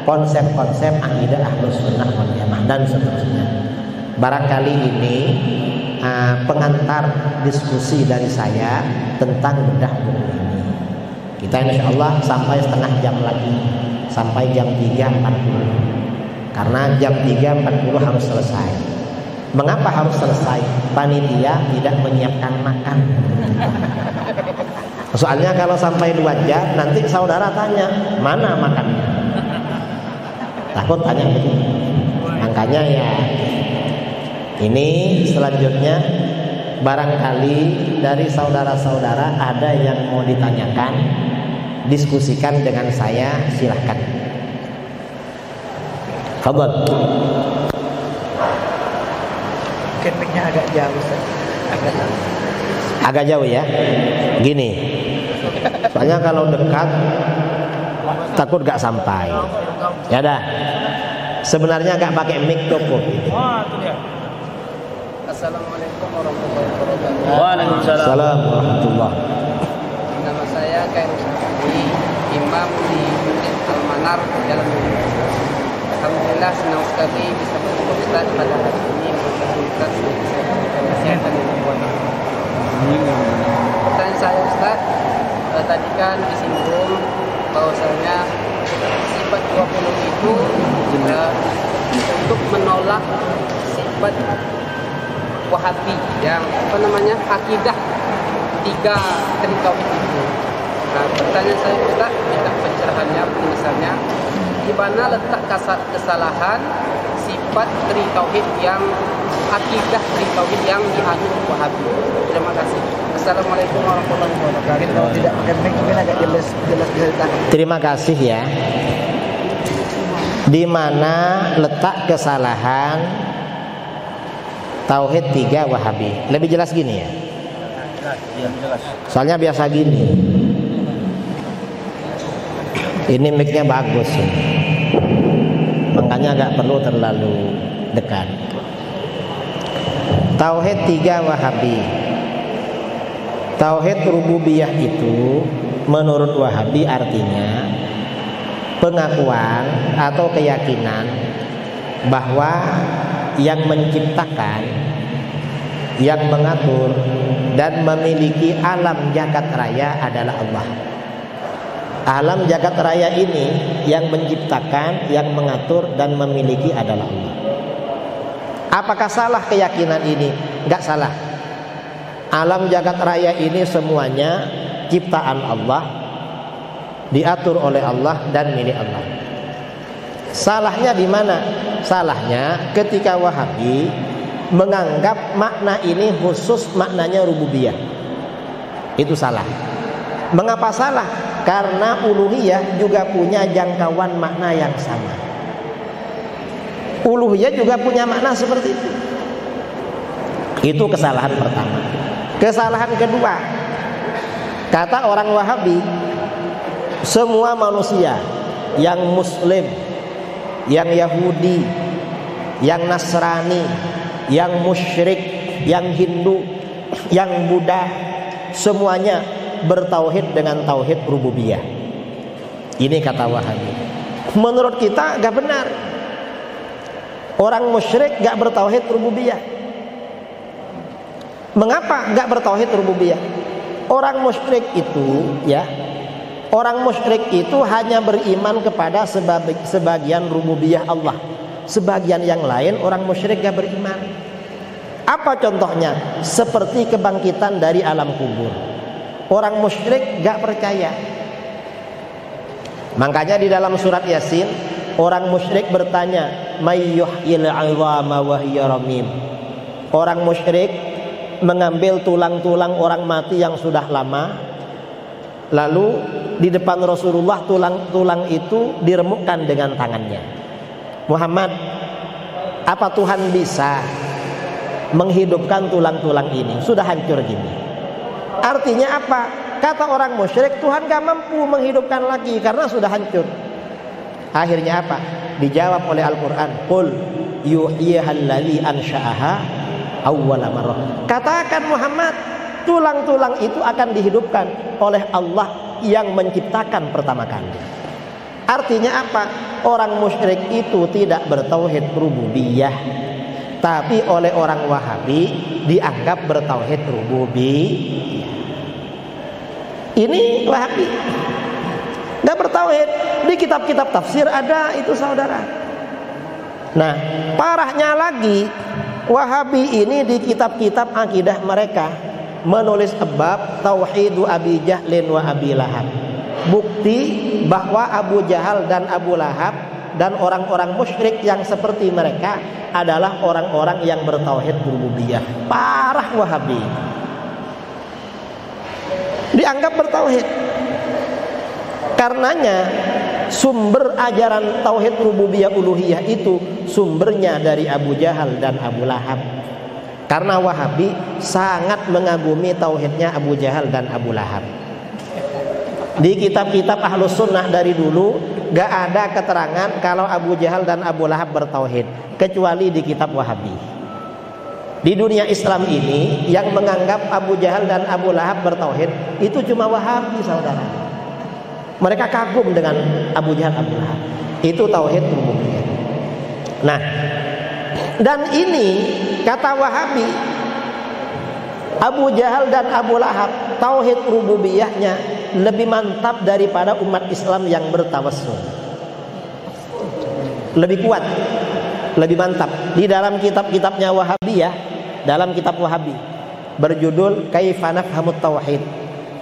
konsep-konsep akidah Ahlus Sunnah wal Jamaah dan seterusnya. Barangkali ini pengantar diskusi dari saya tentang bedah buku ini. Kita insya Allah sampai setengah jam lagi, sampai jam 3.40. Karena jam 3.40 harus selesai. Mengapa harus selesai? Panitia tidak menyiapkan makan. Soalnya kalau sampai 2 jam nanti saudara tanya, mana makannya? Takut tanya begitu. Makanya ya, ini selanjutnya barangkali dari saudara-saudara ada yang mau ditanyakan, diskusikan dengan saya, silahkan. Fadhal. Mungkin mic-nya agak jauh, agak jauh ya. Gini, soalnya kalau dekat takut gak sampai. Ya dah. Sebenarnya gak pakai mic cukup. Assalamualaikum warahmatullahi wabarakatuh. Waalaikumsalam warahmatullahi. Nama saya Kain Ustadi, imam di Masjid Al-Manar Jalan Merdeka. Alhamdulillah senang sekali bisa bertemu Ustaz pada hari ini merupakan Ustaz kesehatan yang membuat. Pertanyaan saya Ustaz, tadi kan disinggung bahwasanya sifat 20 itu untuk menolak sifat Wahabi yang akidah 3 trikauhid itu. Nah, pertanyaan saya Ustaz, minta pencerahannya, penjelasannya, di mana letak kesalahan sifat trikauhid yang akidah trikauhid yang dianut Wahabi. Terima kasih. Assalamualaikum warahmatullahi wabarakatuh. Kalau tidak pakai mic mungkin agak jelas bisa ditangkap. Terima kasih ya. Di mana letak kesalahan Tauhid 3 Wahabi? Lebih jelas gini ya. Soalnya biasa gini. Ini mic-nya bagus ya. Makanya gak perlu terlalu dekat. Tauhid 3 Wahabi. Tauhid rububiyah itu menurut Wahabi artinya pengakuan atau keyakinan bahwa yang menciptakan, yang mengatur dan memiliki alam jagat raya adalah Allah. Alam jagat raya ini yang menciptakan, yang mengatur dan memiliki adalah Allah. Apakah salah keyakinan ini? Enggak salah. Alam jagat raya ini semuanya ciptaan Allah, diatur oleh Allah dan milik Allah. Salahnya di mana? Salahnya ketika Wahabi menganggap makna ini khusus maknanya rububiyah. Itu salah. Mengapa salah? Karena uluhiyah juga punya jangkauan makna yang sama. Uluhiyah juga punya makna seperti itu. Itu kesalahan pertama. Kesalahan kedua, kata orang Wahabi, semua manusia yang Muslim, yang Yahudi, yang Nasrani, yang musyrik, yang Hindu, yang Buddha, semuanya bertauhid dengan tauhid rububiyah. Ini kata Wahabi. Menurut kita gak benar. Orang musyrik gak bertauhid rububiyah. Mengapa gak bertauhid rububiyah? Orang musyrik itu ya, orang musyrik itu hanya beriman kepada sebagian rububiyah Allah. Sebagian yang lain orang musyrik gak beriman. Apa contohnya? Seperti kebangkitan dari alam kubur. Orang musyrik gak percaya. Makanya di dalam surat Yasin, orang musyrik bertanya, "May yuhyil 'idhama wa hiya ramim." Orang musyrik mengambil tulang-tulang orang mati yang sudah lama, lalu di depan Rasulullah tulang-tulang itu diremukkan dengan tangannya. Muhammad, apa Tuhan bisa menghidupkan tulang-tulang ini? Sudah hancur gini. Artinya apa? Kata orang musyrik, Tuhan gak mampu menghidupkan lagi karena sudah hancur. Akhirnya apa? Dijawab oleh Al-Quran, "Qul yuhyihal-ladzi ansha'aha awwala marrah." Katakan Muhammad, tulang-tulang itu akan dihidupkan oleh Allah yang menciptakan pertama kali. Artinya apa? Orang musyrik itu tidak bertauhid rububiyah, tapi oleh orang Wahabi dianggap bertauhid rububiyah. Ini Wahabi nggak bertauhid. Di kitab-kitab tafsir ada itu, saudara. Nah, parahnya lagi, Wahabi ini di kitab-kitab akidah mereka menulis bab tauhidu Abi Jahlin wa Abi Lahab. Bukti bahwa Abu Jahal dan Abu Lahab dan orang-orang musyrik yang seperti mereka adalah orang-orang yang bertauhid rububiyah. Parah Wahabi, dianggap bertauhid. Karenanya sumber ajaran tauhid rububiyah uluhiyah itu sumbernya dari Abu Jahal dan Abu Lahab. Karena Wahabi sangat mengagumi tauhidnya Abu Jahal dan Abu Lahab. Di kitab-kitab Ahlus Sunnah dari dulu gak ada keterangan kalau Abu Jahal dan Abu Lahab bertauhid, kecuali di kitab Wahabi. Di dunia Islam ini yang menganggap Abu Jahal dan Abu Lahab bertauhid itu cuma Wahabi, saudara. Mereka kagum dengan Abu Jahal, Abu Lahab. Itu tauhid rububiyah. Nah, dan ini kata Wahabi, Abu Jahal dan Abu Lahab tauhid rububiyahnya lebih mantap daripada umat Islam yang bertawassul. Lebih kuat, lebih mantap. Di dalam kitab-kitabnya Wahabiyah, dalam kitab Wahabi berjudul Kaifa Nafhamut Tauhid,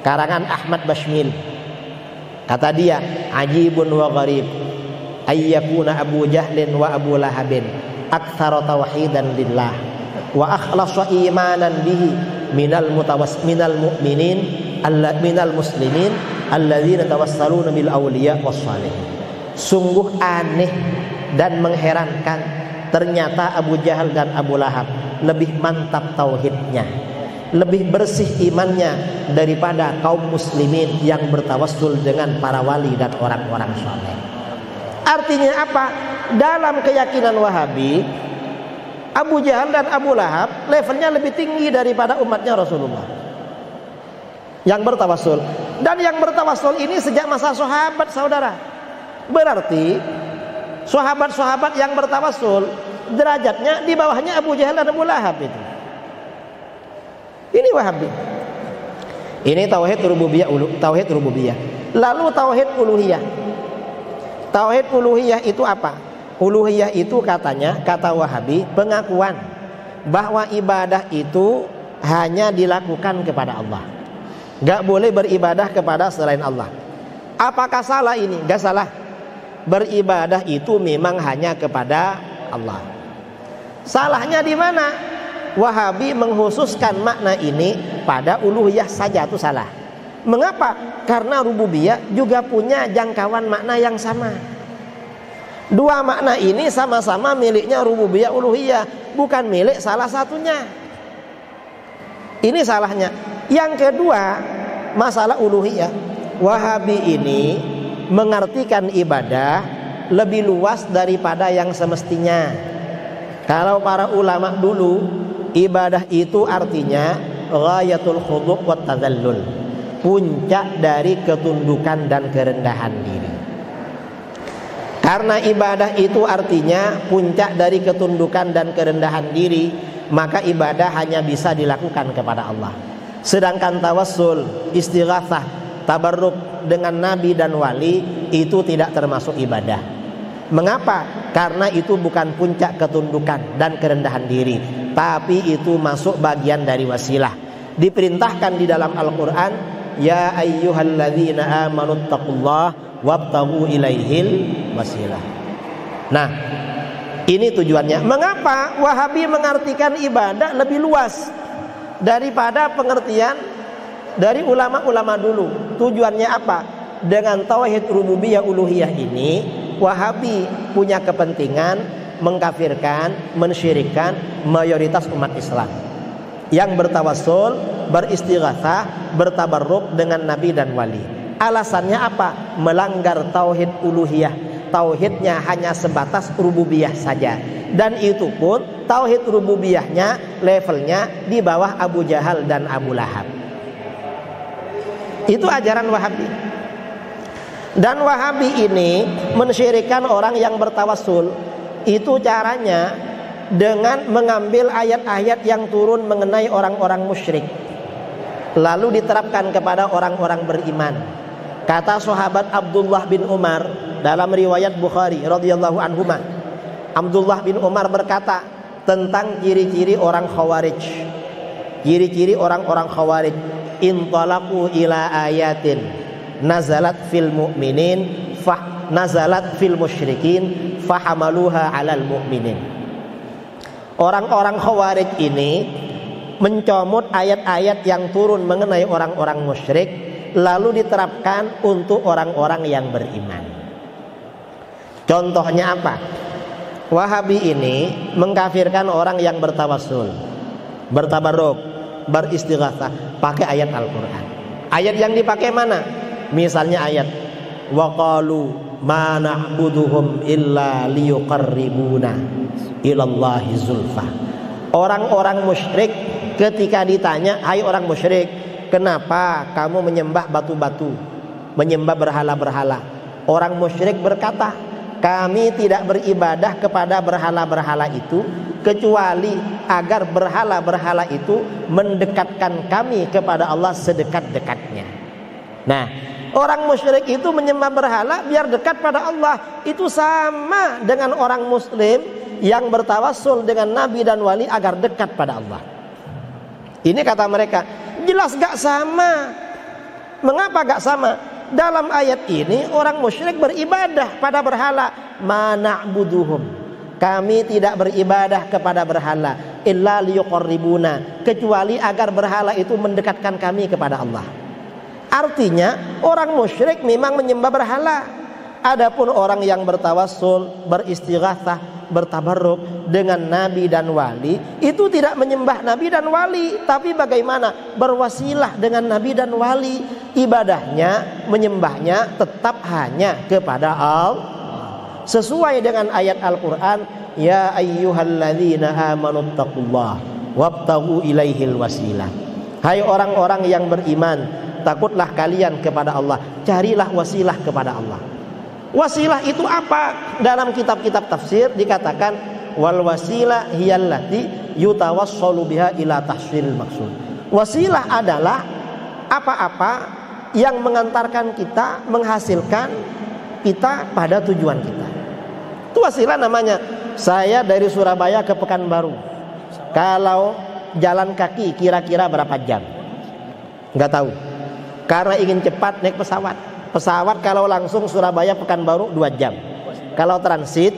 karangan Ahmad Bashmil. Kata dia, ajibun wa gharib ayyakuna Abu Jahlin wa Abu Lahabin aktsara tauhidan lillah wa akhlasa imanan bihi minal mu'minin minal muslimin alladzina tawassaluna bil awliya was salihin. Sungguh aneh dan mengherankan, ternyata Abu Jahal dan Abu Lahab lebih mantap tauhidnya, lebih bersih imannya daripada kaum muslimin yang bertawassul dengan para wali dan orang-orang saleh. Artinya apa? Dalam keyakinan Wahabi, Abu Jahal dan Abu Lahab levelnya lebih tinggi daripada umatnya Rasulullah yang bertawassul. Dan yang bertawassul ini sejak masa sahabat, saudara. Berarti sahabat-sahabat yang bertawassul derajatnya di bawahnya Abu Jahal dan Abu Lahab itu. Ini Wahabi. Ini tauhid rububiyah, tauhid rububiyah. Lalu tauhid uluhiyah. Tauhid uluhiyah itu apa? Uluhiyah itu katanya, kata Wahabi, pengakuan bahwa ibadah itu hanya dilakukan kepada Allah. Gak boleh beribadah kepada selain Allah. Apakah salah ini? Gak salah. Beribadah itu memang hanya kepada Allah. Salahnya di mana? Wahabi mengkhususkan makna ini pada uluhiyah saja, itu salah. Mengapa? Karena rububiyah juga punya jangkauan makna yang sama. Dua makna ini sama-sama miliknya rububiyah uluhiyah, bukan milik salah satunya. Ini salahnya. Yang kedua, masalah uluhiyah. Wahabi ini mengartikan ibadah lebih luas daripada yang semestinya. Kalau para ulama dulu, ibadah itu artinya ghayatul khudu' wat tadallul, puncak dari ketundukan dan kerendahan diri. Karena ibadah itu artinya puncak dari ketundukan dan kerendahan diri, maka ibadah hanya bisa dilakukan kepada Allah. Sedangkan tawassul, istighatsah, tabarruk dengan nabi dan wali itu tidak termasuk ibadah. Mengapa? Karena itu bukan puncak ketundukan dan kerendahan diri, tapi itu masuk bagian dari wasilah. Diperintahkan di dalam Al-Quran, ya ayyuhalladzina amanu taqullaha wabtaghu ilaihil wasilah. Nah, ini tujuannya. Mengapa Wahabi mengartikan ibadah lebih luas daripada pengertian dari ulama-ulama dulu? Tujuannya apa? Dengan tauhid rububiyah uluhiyah ini, Wahabi punya kepentingan mengkafirkan, mensyirikkan mayoritas umat Islam yang bertawassul, beristighatsah, bertabarruk dengan nabi dan wali. Alasannya apa? Melanggar tauhid uluhiyah. Tauhidnya hanya sebatas rububiyah saja, dan itu pun tauhid rububiyahnya levelnya di bawah Abu Jahal dan Abu Lahab. Itu ajaran Wahabi. Dan Wahabi ini mensyirikkan orang yang bertawassul. Itu caranya dengan mengambil ayat-ayat yang turun mengenai orang-orang musyrik, lalu diterapkan kepada orang-orang beriman. Kata sahabat Abdullah bin Umar dalam riwayat Bukhari radhiyallahu anhuma, Abdullah bin Umar berkata tentang ciri-ciri orang Khawarij. Ciri-ciri orang-orang Khawarij, intalaqu ila ayatin nazalat fil mu'minin nazalat fil musyrikin fahamaluha 'alal mu'minin. Orang-orang Khawarij ini mencomot ayat-ayat yang turun mengenai orang-orang musyrik, lalu diterapkan untuk orang-orang yang beriman. Contohnya apa? Wahabi ini mengkafirkan orang yang bertawassul, bertabarruk, beristighatsah pakai ayat Al-Quran. Ayat yang dipakai mana? Misalnya ayat wa qalu ma na'buduhum illa liyuqarribuna ilallahi zulfa. Orang-orang musyrik ketika ditanya, hai orang musyrik, kenapa kamu menyembah batu-batu, menyembah berhala-berhala? Orang musyrik berkata, kami tidak beribadah kepada berhala-berhala itu kecuali agar berhala-berhala itu mendekatkan kami kepada Allah sedekat-dekatnya. Nah, orang musyrik itu menyembah berhala biar dekat pada Allah. Itu sama dengan orang muslim yang bertawassul dengan nabi dan wali agar dekat pada Allah. Ini kata mereka, jelas gak sama. Mengapa gak sama? Dalam ayat ini orang musyrik beribadah pada berhala. Ma na'buduhum, kami tidak beribadah kepada berhala illa liyuqarribuna, kecuali agar berhala itu mendekatkan kami kepada Allah. Artinya orang musyrik memang menyembah berhala. Adapun orang yang bertawassul, beristighatsah, bertabarruk dengan nabi dan wali, itu tidak menyembah nabi dan wali, tapi bagaimana? Berwasilah dengan nabi dan wali. Ibadahnya, menyembahnya tetap hanya kepada Allah. Sesuai dengan ayat Al-Quran, ya ayyuhalladzina amanu taqullaha wabtaghu ilaihil wasilah. Hai orang-orang yang beriman, takutlah kalian kepada Allah, carilah wasilah kepada Allah. Wasilah itu apa? Dalam kitab-kitab tafsir dikatakan wal wasilah hiyallati yutawassalu biha ila tahsilil maksud. Wasilah adalah apa-apa yang mengantarkan kita, menghasilkan kita pada tujuan kita. Itu wasilah namanya. Saya dari Surabaya ke Pekanbaru, kalau jalan kaki kira-kira berapa jam? Nggak tahu. Karena ingin cepat naik pesawat. Pesawat kalau langsung Surabaya Pekanbaru 2 jam. Kalau transit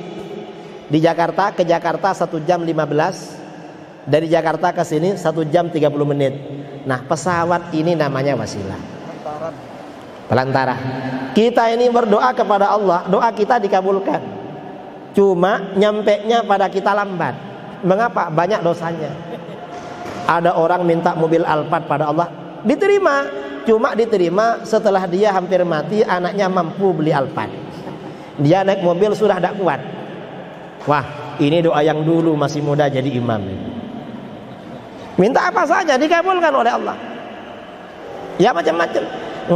di Jakarta ke Jakarta 1 jam 15. Dari Jakarta ke sini 1 jam 30 menit. Nah, pesawat ini namanya wasilah. Pelantara. Kita ini berdoa kepada Allah, doa kita dikabulkan. Cuma nyampenya pada kita lambat. Mengapa? Banyak dosanya. Ada orang minta mobil Alphard pada Allah, diterima. Cuma diterima setelah dia hampir mati, anaknya mampu beli Alphard. Dia naik mobil sudah tidak kuat. Wah, ini doa yang dulu masih muda jadi imam. Minta apa saja dikabulkan oleh Allah. Ya macam-macam.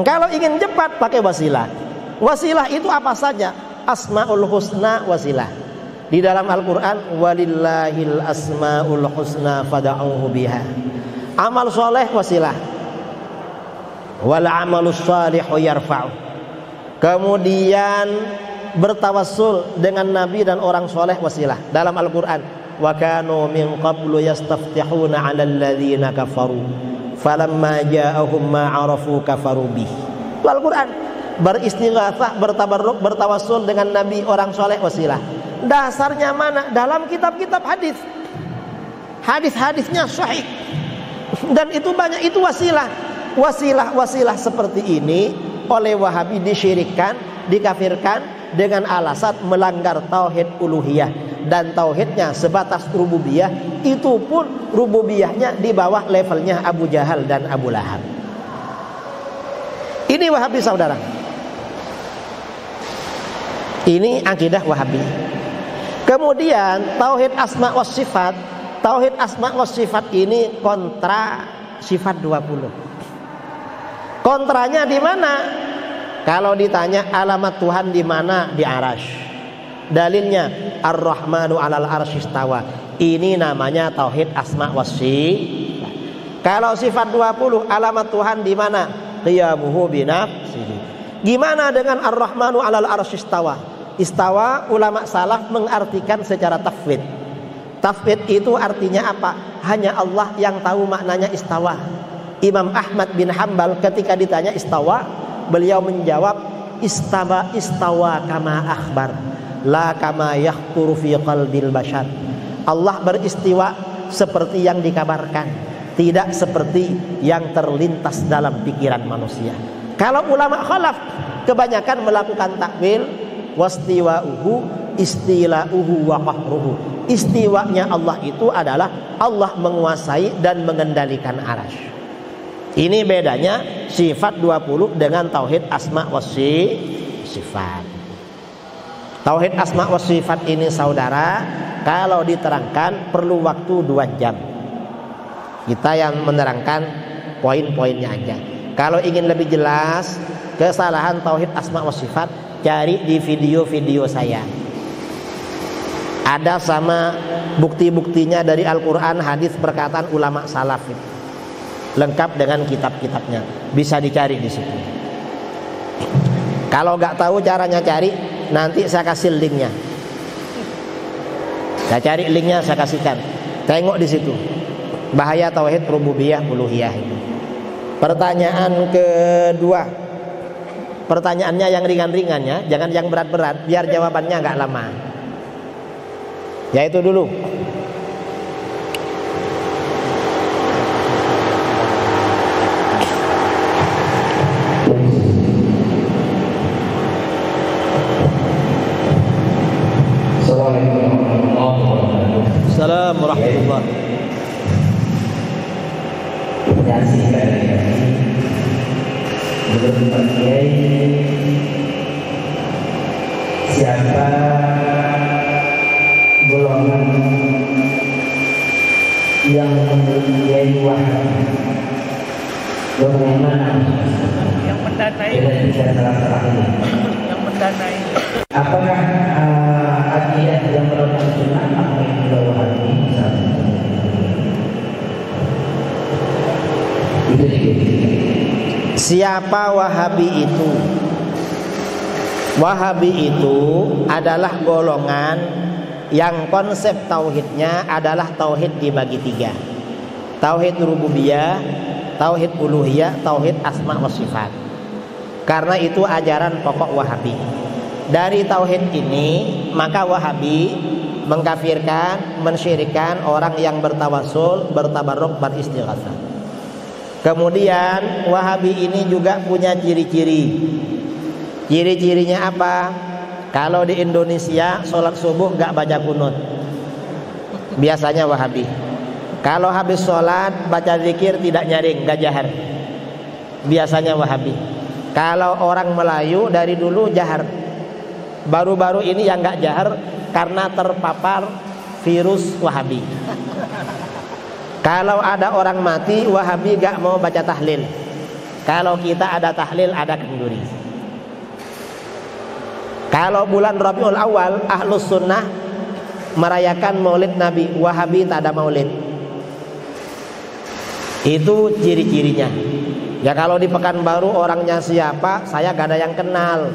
Kalau ingin cepat pakai wasilah. Wasilah itu apa saja? Asmaul husna wasilah. Di dalam Al-Quran, walillahil asmaul husna fada'uhu biha. Amal soleh wasilah. Wal amalus salihu yarfa'u. Kemudian bertawassul dengan nabi dan orang soleh wasilah. Dalam Al-Quran, wa kanu min qablu yastaftihuna 'alal ladzina kafaru falamma ja'ahum ma 'arafu kafaru bih. Al-Qur'an beristighatsah, bertabarruk, bertawassul dengan nabi orang soleh wasilah. Dasarnya mana? Dalam kitab-kitab hadis. Hadis-hadisnya sahih. Dan itu banyak, itu wasilah. Wasilah seperti ini oleh Wahabi disyirikkan, dikafirkan dengan alasan melanggar tauhid uluhiyah, dan tauhidnya sebatas rububiyah, itu pun rububiyahnya di bawah levelnya Abu Jahal dan Abu Lahab. Ini Wahabi saudara. Ini akidah Wahabi. Kemudian tauhid asma was sifat. Tauhid asma was sifat ini kontra sifat 20. Kontranya di mana? Kalau ditanya alamat Tuhan di mana? Di Arasy. Dalilnya Ar-Rahmanu 'alal arsy istawa. Ini namanya tauhid asma was sifat. Kalau sifat 20, alamat Tuhan di mana? Qiyamuhu bi nafsihi. Gimana dengan Ar-Rahmanu 'alal arsy istawa? Istawa ulama salaf mengartikan secara tafwid. Tafwid itu artinya apa? Hanya Allah yang tahu maknanya istawa. Imam Ahmad bin Hanbal ketika ditanya istawa, beliau menjawab istawa kama akhbar, la kama yakhthuru fi qalbil bashar. Allah beristiwa seperti yang dikabarkan, tidak seperti yang terlintas dalam pikiran manusia. Kalau ulama khalaf kebanyakan melakukan takwil, wastiwa'uhu istila'uhu wa qahruhu. Istiwanya Allah itu adalah Allah menguasai dan mengendalikan arasy. Ini bedanya sifat 20 dengan tauhid asma wa sifat. Tauhid asma wa sifat ini saudara, kalau diterangkan perlu waktu 2 jam. Kita yang menerangkan poin-poinnya aja. Kalau ingin lebih jelas kesalahan tauhid asma wa sifat, cari di video-video saya. Ada sama bukti-buktinya dari Al-Quran, hadis, perkataan ulama salaf itu. Lengkap dengan kitab-kitabnya, bisa dicari di situ. Kalau nggak tahu caranya cari, nanti saya kasih linknya. Saya cari linknya, saya kasihkan. Tengok di situ. Bahaya tauhid rububiyah uluhiyah itu. Pertanyaan kedua. Pertanyaannya yang ringan-ringan ya, jangan yang berat-berat, biar jawabannya nggak lama. Yaitu dulu. Assalamualaikum warahmatullahi wabarakatuh. Siapa golongan yang mempunyai wahyu, golongan mana Yang mendanai. Yang mendanai. Apakah akidah yang melakukan sunnah atau yang melakukan itu? Siapa Wahabi itu? Wahabi itu adalah golongan yang konsep tauhidnya adalah tauhid dibagi 3. Tauhid rububiyah, tauhid uluhiyah, tauhid asma wa sifat. Karena itu ajaran pokok Wahabi. Dari tauhid ini maka Wahabi mengkafirkan, mensyirikkan orang yang bertawasul, bertabarruk, beristighatsah. Kemudian Wahabi ini juga punya ciri-ciri. Ciri-cirinya apa? Kalau di Indonesia sholat subuh gak baca kunut, biasanya Wahabi. Kalau habis sholat baca zikir tidak nyaring, gak jahar, biasanya Wahabi. Kalau orang Melayu dari dulu jahar, baru-baru ini yang gak jahar karena terpapar virus Wahabi. Kalau ada orang mati, Wahabi gak mau baca tahlil. Kalau kita ada tahlil, ada kenduri. Kalau bulan Rabiul Awal, Ahlus Sunnah merayakan maulid Nabi, Wahabi tak ada maulid. Itu ciri-cirinya. Ya kalau di Pekanbaru orangnya siapa, saya gak ada yang kenal.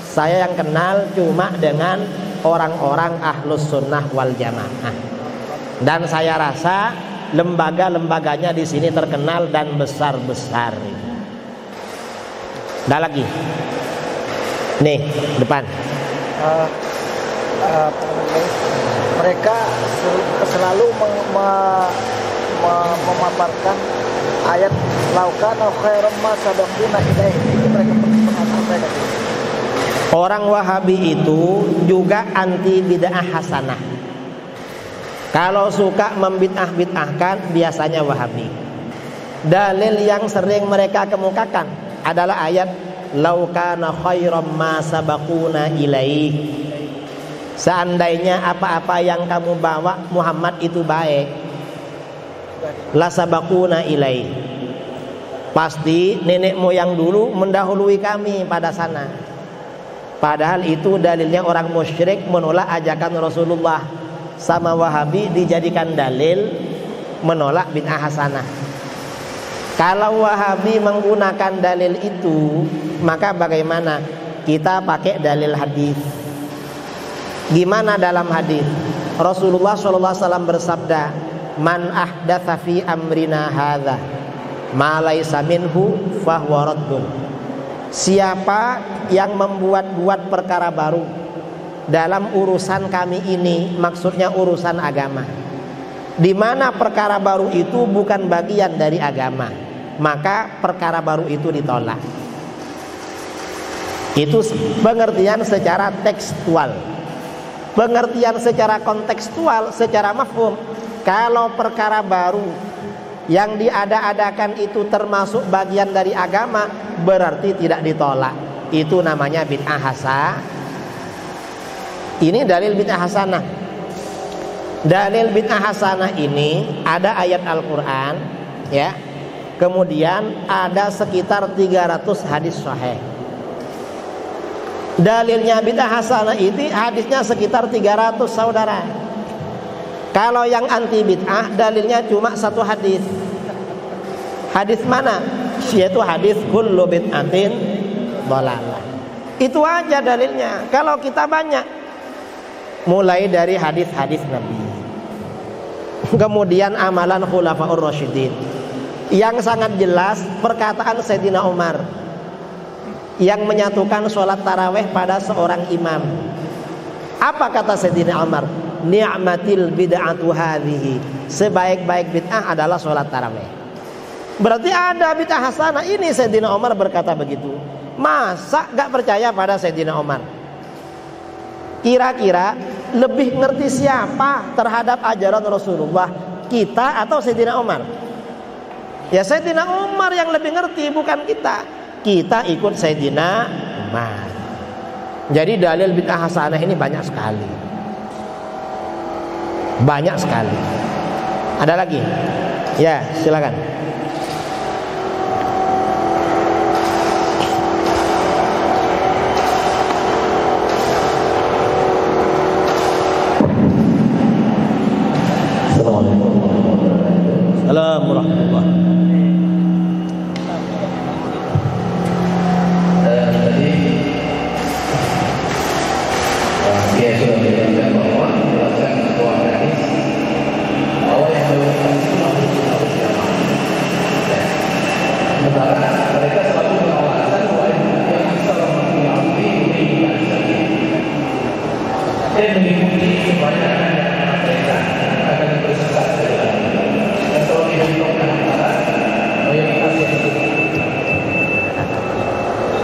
Saya yang kenal cuma dengan orang-orang Ahlus Sunnah wal Jamaah. Dan saya rasa lembaga-lembaganya di sini terkenal dan besar-besar. Ada lagi? Nih, depan. Mereka selalu memaparkan ayat laukana khairan ma sabaquna ilaihi. Itu mereka mereka. Orang Wahabi itu juga anti bid'ah hasanah. Kalau suka membid'ah-bid'ahkan biasanya Wahabi. Dalil yang sering mereka kemukakan adalah ayat laukana khairan ma sabaquna ilaihi. Seandainya apa-apa yang kamu bawa Muhammad itu baik, la sabaquna ilaihi, pasti nenek moyang dulu mendahului kami pada sana. Padahal itu dalilnya orang musyrik menolak ajakan Rasulullah. Sama Wahabi dijadikan dalil menolak bid'ah hasanah. Kalau Wahabi menggunakan dalil itu, maka bagaimana? Kita pakai dalil hadis. Gimana dalam hadis? Rasulullah SAW bersabda, "Man ahdatsa fi amrina hadza ma laysa minhu fahuwa raddun." Siapa yang membuat-buat perkara baru dalam urusan kami ini, maksudnya urusan agama, di mana perkara baru itu bukan bagian dari agama, maka perkara baru itu ditolak. Itu pengertian secara tekstual. Pengertian secara kontekstual, secara mafhum, kalau perkara baru yang diada-adakan itu termasuk bagian dari agama, berarti tidak ditolak. Itu namanya bid'ah hasanah. Ini dalil bid'ah hasanah. Dalil bid'ah hasanah ini ada ayat Al-Quran, ya. Kemudian ada sekitar 300 hadis sahih. Dalilnya bid'ah hasanah ini hadisnya sekitar 300, saudara. Kalau yang anti bid'ah dalilnya cuma satu hadis. Hadis mana? Yaitu hadis kullu bid'atin dhalalah. Itu aja dalilnya. Kalau kita banyak, mulai dari hadis-hadis Nabi, kemudian amalan khulafaur rasyidin. Yang sangat jelas perkataan Sayyidina Umar yang menyatukan sholat taraweh pada seorang imam. Apa kata Sayyidina Umar? Ni'matil bid'atu hadhihi. Sebaik-baik bid'ah adalah sholat taraweh. Berarti ada bid'ah hasanah. Ini Sayyidina Umar berkata begitu. Masa gak percaya pada Sayyidina Umar? Kira-kira lebih ngerti siapa terhadap ajaran Rasulullah, kita atau Sayyidina Umar? Ya Sayyidina Umar yang lebih ngerti, bukan kita. Kita ikut Sayyidina Umar. Jadi dalil bid'ah hasanah ini banyak sekali. Banyak sekali. Ada lagi? Ya, silakan. Assalamualaikum warahmatullahi wabarakatuh.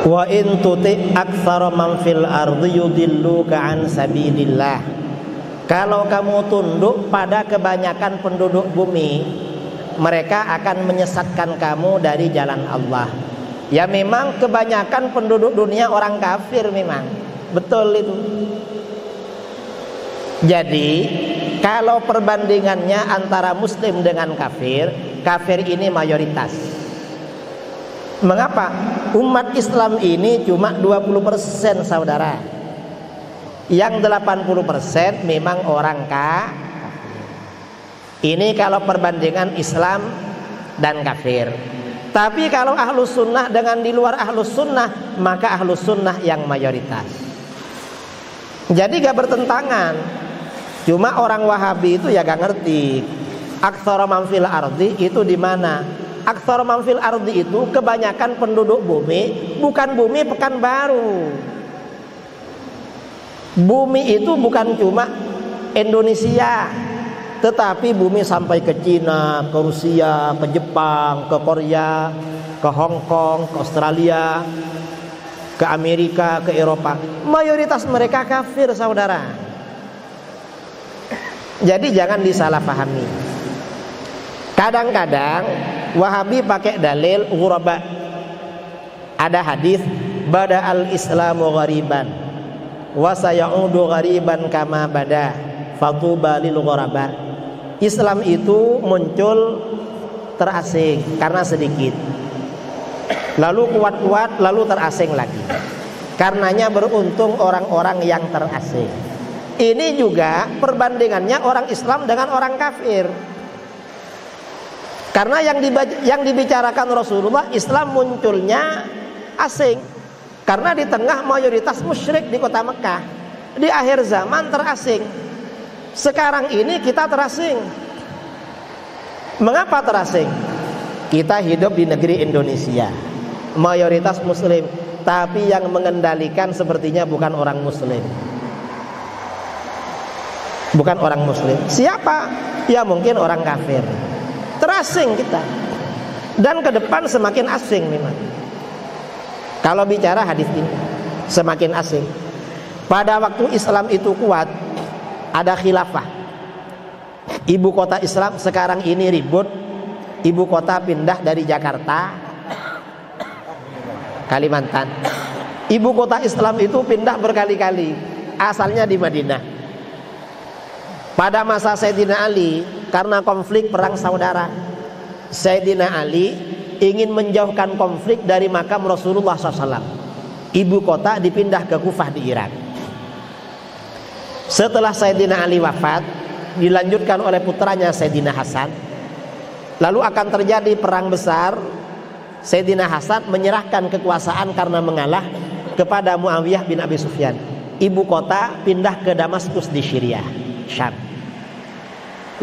Wa in tuti aktsara man fil ardi yudilluka an sabilillah. Kalau kamu tunduk pada kebanyakan penduduk bumi, mereka akan menyesatkan kamu dari jalan Allah. Ya memang kebanyakan penduduk dunia orang kafir memang. Betul itu. Jadi kalau perbandingannya antara muslim dengan kafir, kafir ini mayoritas. Mengapa? Umat Islam ini cuma 20%, saudara. Yang 80% memang orang kafir. Ini kalau perbandingan Islam dan kafir. Tapi kalau ahlus sunnah dengan di luar ahlus sunnah, maka ahlus sunnah yang mayoritas. Jadi gak bertentangan. Cuma orang Wahabi itu ya gak ngerti. Aktsara man fil ardi itu di mana? Aktsara man fil ardi itu kebanyakan penduduk bumi, bukan bumi Pekanbaru. Bumi itu bukan cuma Indonesia, tetapi bumi sampai ke Cina, ke Rusia, ke Jepang, ke Korea, ke Hong Kong, ke Australia, ke Amerika, ke Eropa. Mayoritas mereka kafir, saudara. Jadi jangan disalahpahami. Kadang-kadang Wahabi pakai dalil ghuraba. Ada hadis bada al-islamu ghariban wa sayaudu ghariban kama bada fatuba lil ghuraba. Islam itu muncul terasing karena sedikit, lalu kuat-kuat, lalu terasing lagi. Karenanya beruntung orang-orang yang terasing. Ini juga perbandingannya orang Islam dengan orang kafir. Karena yang dibicarakan Rasulullah, Islam munculnya asing. Karena di tengah mayoritas musyrik di kota Mekah, di akhir zaman terasing. Sekarang ini kita terasing. Mengapa terasing? Kita hidup di negeri Indonesia, mayoritas muslim, tapi yang mengendalikan sepertinya bukan orang muslim. Bukan orang muslim. Siapa? Ya mungkin orang kafir. Terasing kita. Dan ke depan semakin asing memang. Kalau bicara hadis ini, semakin asing. Pada waktu Islam itu kuat, ada khilafah. Ibu kota Islam sekarang ini ribut. Ibu kota pindah dari Jakarta, Kalimantan. Ibu kota Islam itu pindah berkali-kali. Asalnya di Madinah. Pada masa Sayyidina Ali, karena konflik perang saudara, Sayyidina Ali ingin menjauhkan konflik dari makam Rasulullah SAW. Ibu kota dipindah ke Kufah di Irak. Setelah Sayyidina Ali wafat, dilanjutkan oleh putranya Sayyidina Hasan. Lalu akan terjadi perang besar. Sayyidina Hasan menyerahkan kekuasaan karena mengalah kepada Muawiyah bin Abi Sufyan. Ibu kota pindah ke Damaskus di Syria, Syam.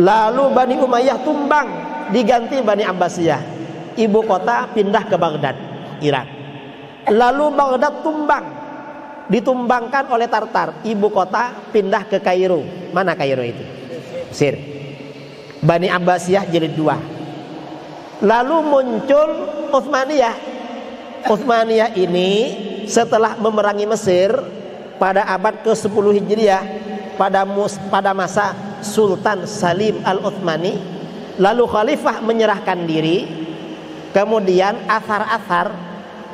Lalu Bani Umayyah tumbang, diganti Bani Abbasiyah. Ibu kota pindah ke Baghdad, Irak. Lalu Baghdad tumbang, ditumbangkan oleh Tartar. Ibu kota pindah ke Kairo. Mana Kairo itu? Mesir. Bani Abbasiyah jilid 2. Lalu muncul Utsmaniyah. Utsmaniyah ini setelah memerangi Mesir pada abad ke-10 Hijriah, pada masa Sultan Salim Al-Utsmani, lalu khalifah menyerahkan diri. Kemudian athar-athar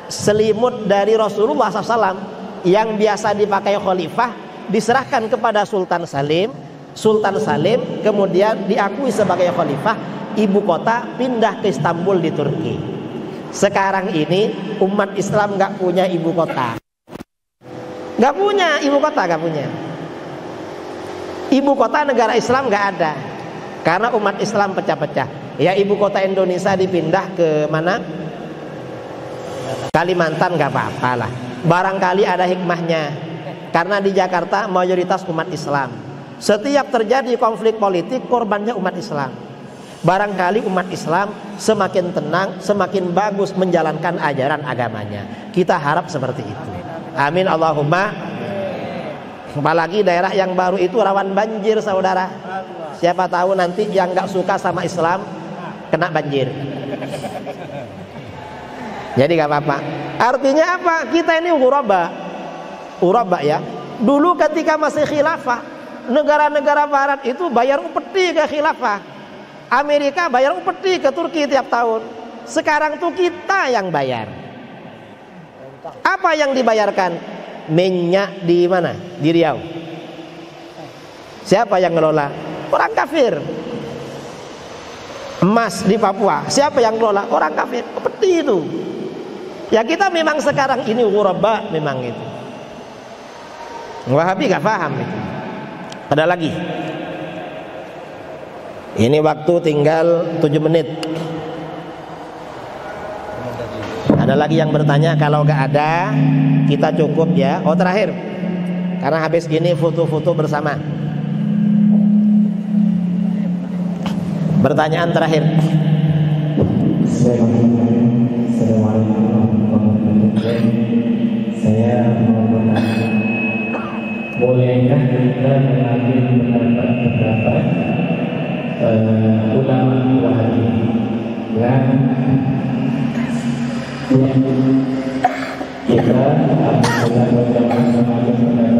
selimut dari Rasulullah SAW yang biasa dipakai khalifah diserahkan kepada Sultan Salim. Sultan Salim kemudian diakui sebagai khalifah. Ibu kota pindah ke Istanbul di Turki. Sekarang ini umat Islam nggak punya ibu kota. Nggak punya ibu kota, nggak punya. Ibu kota negara Islam nggak ada, karena umat Islam pecah-pecah. Ya ibu kota Indonesia dipindah ke mana? Kalimantan, nggak apa-apa lah. Barangkali ada hikmahnya, karena di Jakarta mayoritas umat Islam. Setiap terjadi konflik politik, korbannya umat Islam. Barangkali umat Islam semakin tenang, semakin bagus menjalankan ajaran agamanya. Kita harap seperti itu. Amin Allahumma. Apalagi daerah yang baru itu rawan banjir, saudara. Siapa tahu nanti yang gak suka sama Islam kena banjir. Jadi gak apa-apa. Artinya apa? Kita ini ghuraba ya. Dulu ketika masih khilafah, negara-negara barat itu bayar upeti ke khilafah. Amerika bayar upeti ke Turki tiap tahun. Sekarang tuh kita yang bayar. Apa yang dibayarkan? Minyak di mana? Di Riau. Siapa yang ngelola? Orang kafir. Emas di Papua. Siapa yang ngelola? Orang kafir. Seperti itu. Ya kita memang sekarang ini ghuraba memang itu. Wahabi gak paham itu. Ada lagi. Ini waktu tinggal 7 menit. Ada lagi yang bertanya? Kalau gak ada, kita cukup ya. Oh terakhir, karena habis gini foto-foto bersama. Pertanyaan terakhir. Assalamualaikum warahmatullahi wabarakatuh. Saya mau bertanya, bolehkah kita mengambil pendapat ulama Wahabi yang kita mengambil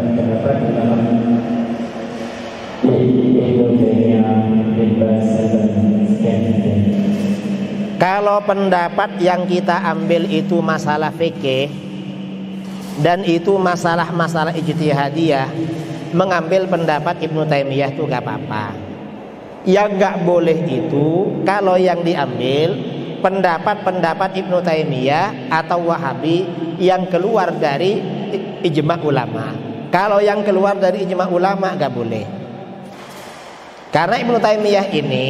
pendapat ulama Kalau pendapat yang kita ambil itu masalah fikih dan itu masalah-masalah ijtihadiyah, mengambil pendapat Ibnu Taimiyah itu gak apa-apa. Yang gak boleh itu kalau yang diambil pendapat-pendapat Ibnu Taimiyah atau Wahabi yang keluar dari ijma' ulama. Kalau yang keluar dari ijma' ulama gak boleh. Karena Ibnu Taimiyah ini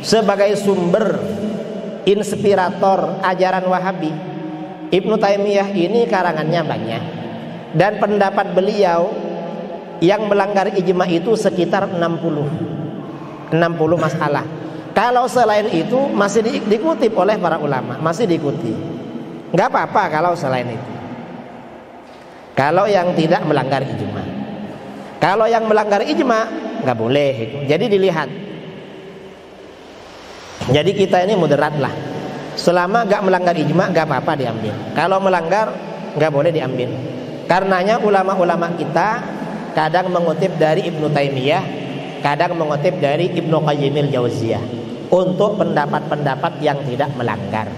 sebagai sumber inspirator ajaran Wahabi, Ibnu Taimiyah ini karangannya banyak, dan pendapat beliau yang melanggar ijma itu sekitar 60 masalah. Kalau selain itu masih dikutip oleh para ulama, masih diikuti. Nggak apa-apa kalau selain itu, kalau yang tidak melanggar ijma. Kalau yang melanggar ijma nggak boleh itu. Jadi dilihat. Jadi kita ini moderat lah. Selama gak melanggar ijma gak apa-apa diambil. Kalau melanggar gak boleh diambil. Karenanya ulama-ulama kita kadang mengutip dari Ibnu Taimiyah, kadang mengutip dari Ibnu Qayyimil Jauziyah untuk pendapat-pendapat yang tidak melanggar.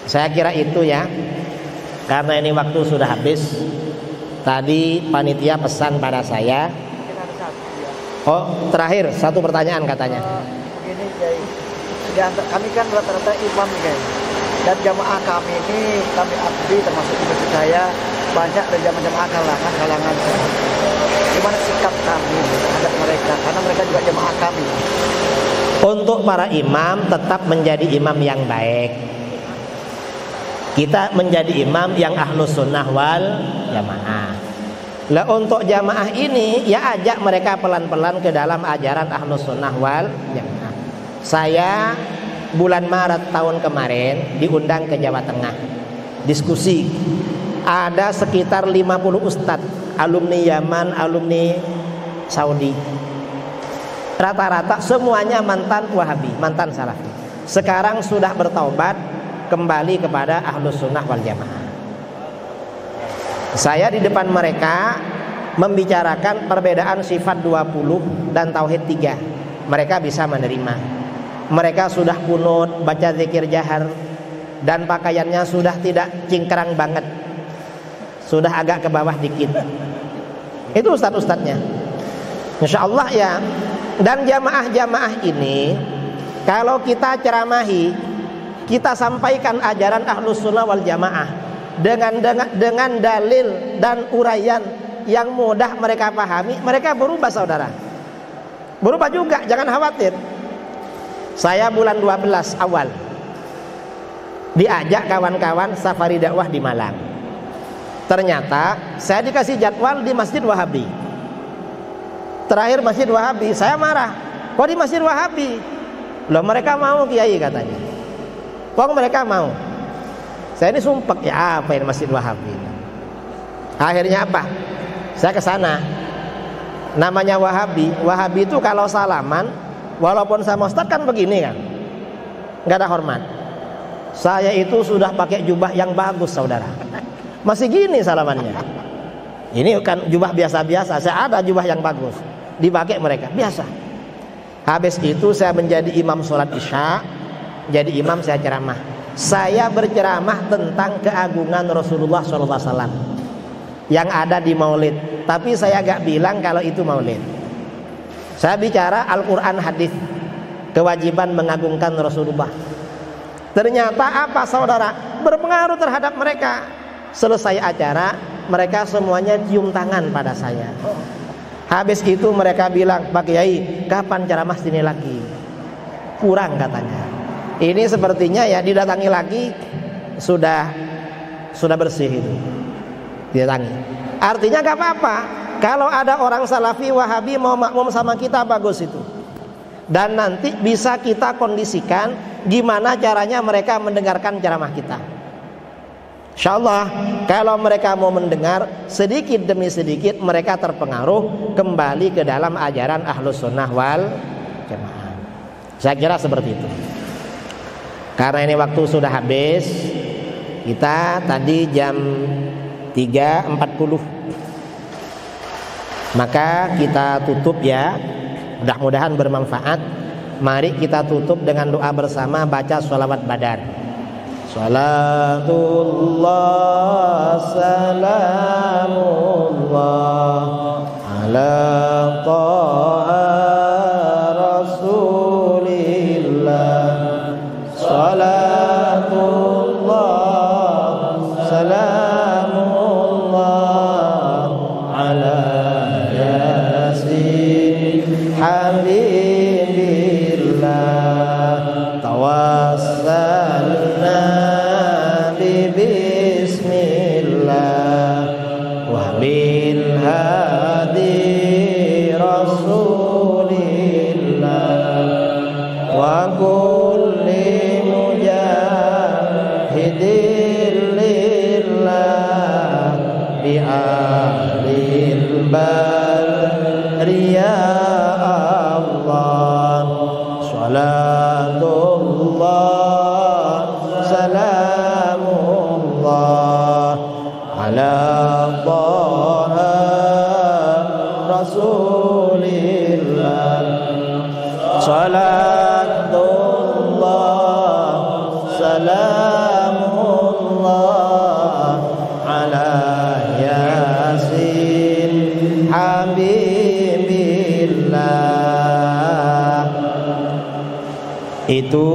Saya kira itu ya. Karena ini waktu sudah habis. Tadi panitia pesan pada saya. Oh, terakhir satu pertanyaan katanya. Begini, Jai. Kami kan rata-rata imam guys, dan jamaah kami ini, kami abdi termasuk di masjid saya, banyak dari jamaah kalangan. Gimana sikap kami terhadap mereka, karena mereka juga jamaah kami. Untuk para imam tetap menjadi imam yang baik. Kita menjadi imam yang ahlus sunnah wal jamaah. Lah untuk jamaah ini ya ajak mereka pelan-pelan ke dalam ajaran ahlus sunnah wal jamaah. Saya bulan Maret tahun kemarin diundang ke Jawa Tengah diskusi. Ada sekitar 50 ustadz, alumni Yaman, alumni Saudi. Rata-rata semuanya mantan Wahabi, mantan Salafi. Sekarang sudah bertaubat kembali kepada Ahlus Sunnah wal Jamaah. Saya di depan mereka membicarakan perbedaan sifat 20 dan tauhid 3. Mereka bisa menerima. Mereka sudah kunut, baca zikir jahar, dan pakaiannya sudah tidak cingkrang banget, sudah agak ke bawah dikit. Itu ustadz-ustadznya, insya Allah ya. Dan jamaah-jamaah ini kalau kita ceramahi, kita sampaikan ajaran ahlus sunnah wal jamaah dengan dalil dan uraian yang mudah mereka pahami, mereka berubah saudara. Berubah juga, jangan khawatir. Saya bulan 12 awal diajak kawan-kawan safari dakwah di Malang. Ternyata saya dikasih jadwal di Masjid Wahabi. Terakhir Masjid Wahabi, saya marah. Kok di Masjid Wahabi? Loh mereka mau kiai katanya. Kok mereka mau? Saya ini sumpek, ya apa ini Masjid Wahabi? Akhirnya apa? Saya ke sana. Namanya Wahabi. Wahabi itu kalau salaman, walaupun sama ustadz kan begini kan, nggak ada hormat. Saya itu sudah pakai jubah yang bagus saudara, masih gini salamannya. Ini kan jubah biasa-biasa, saya ada jubah yang bagus, dipakai mereka biasa. Habis itu saya menjadi imam sholat isya, jadi imam saya ceramah. Saya berceramah tentang keagungan Rasulullah SAW yang ada di Maulid, tapi saya gak bilang kalau itu Maulid. Saya bicara Al-Quran hadis, kewajiban mengagungkan Rasulullah. Ternyata apa saudara? Berpengaruh terhadap mereka. Selesai acara, mereka semuanya cium tangan pada saya. Habis itu mereka bilang, Pak Kiai, kapan ceramah sini lagi? Kurang katanya. Ini sepertinya ya didatangi lagi sudah bersih itu. Didatangi. Artinya gak apa-apa. Kalau ada orang Salafi Wahabi mau makmum sama kita bagus itu. Dan nanti bisa kita kondisikan gimana caranya mereka mendengarkan ceramah kita. Insya Allah kalau mereka mau mendengar, sedikit demi sedikit mereka terpengaruh kembali ke dalam ajaran Ahlus Sunnah wal Jamaah. Saya kira seperti itu. Karena ini waktu sudah habis, kita tadi jam 3.40, maka kita tutup ya. Mudah-mudahan bermanfaat. Mari kita tutup dengan doa bersama, baca sholawat badar. Salatullah salamullah ala ta'a rasulillah. Salatullah salamullah ala yasin habibillah. Tawassalna bismillah wa bil hadi rasulillah wa kulli mujahidin lillah bi alil bariyah Allah. Salatullah salamullah ala ta'a rasulillah. Salatullah salamullah ala yasin habibillah. Itu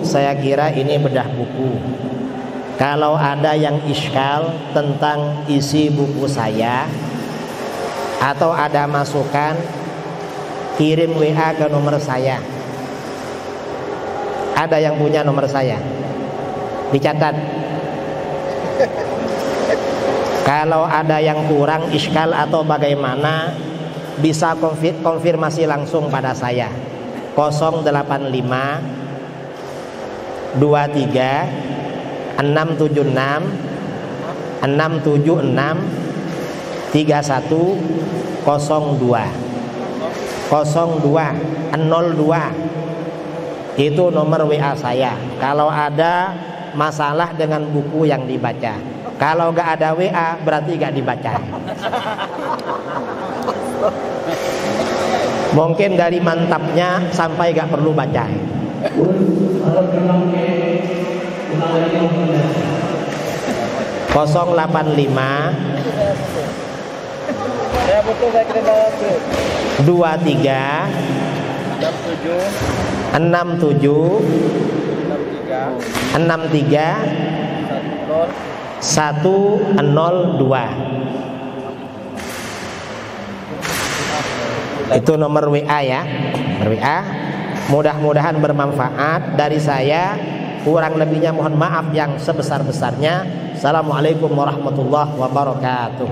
saya kira ini bedah buku. Kalau ada yang iskal tentang isi buku saya atau ada masukan, kirim WA ke nomor saya. Ada yang punya nomor saya? Dicatat. Kalau ada yang kurang iskal atau bagaimana, bisa konfirmasi langsung pada saya. 085 23 676 676 3102 02 itu nomor WA saya. Kalau ada masalah dengan buku yang dibaca. Kalau gak ada WA berarti gak dibaca. Mungkin dari mantapnya sampai gak perlu baca. 085 Ya betul, saya kirim bawah tuh. 23 67 63 102. Itu nomor WA ya. Nomor WA. Mudah-mudahan bermanfaat. Dari saya kurang lebihnya mohon maaf yang sebesar-besarnya. Assalamualaikum warahmatullahi wabarakatuh.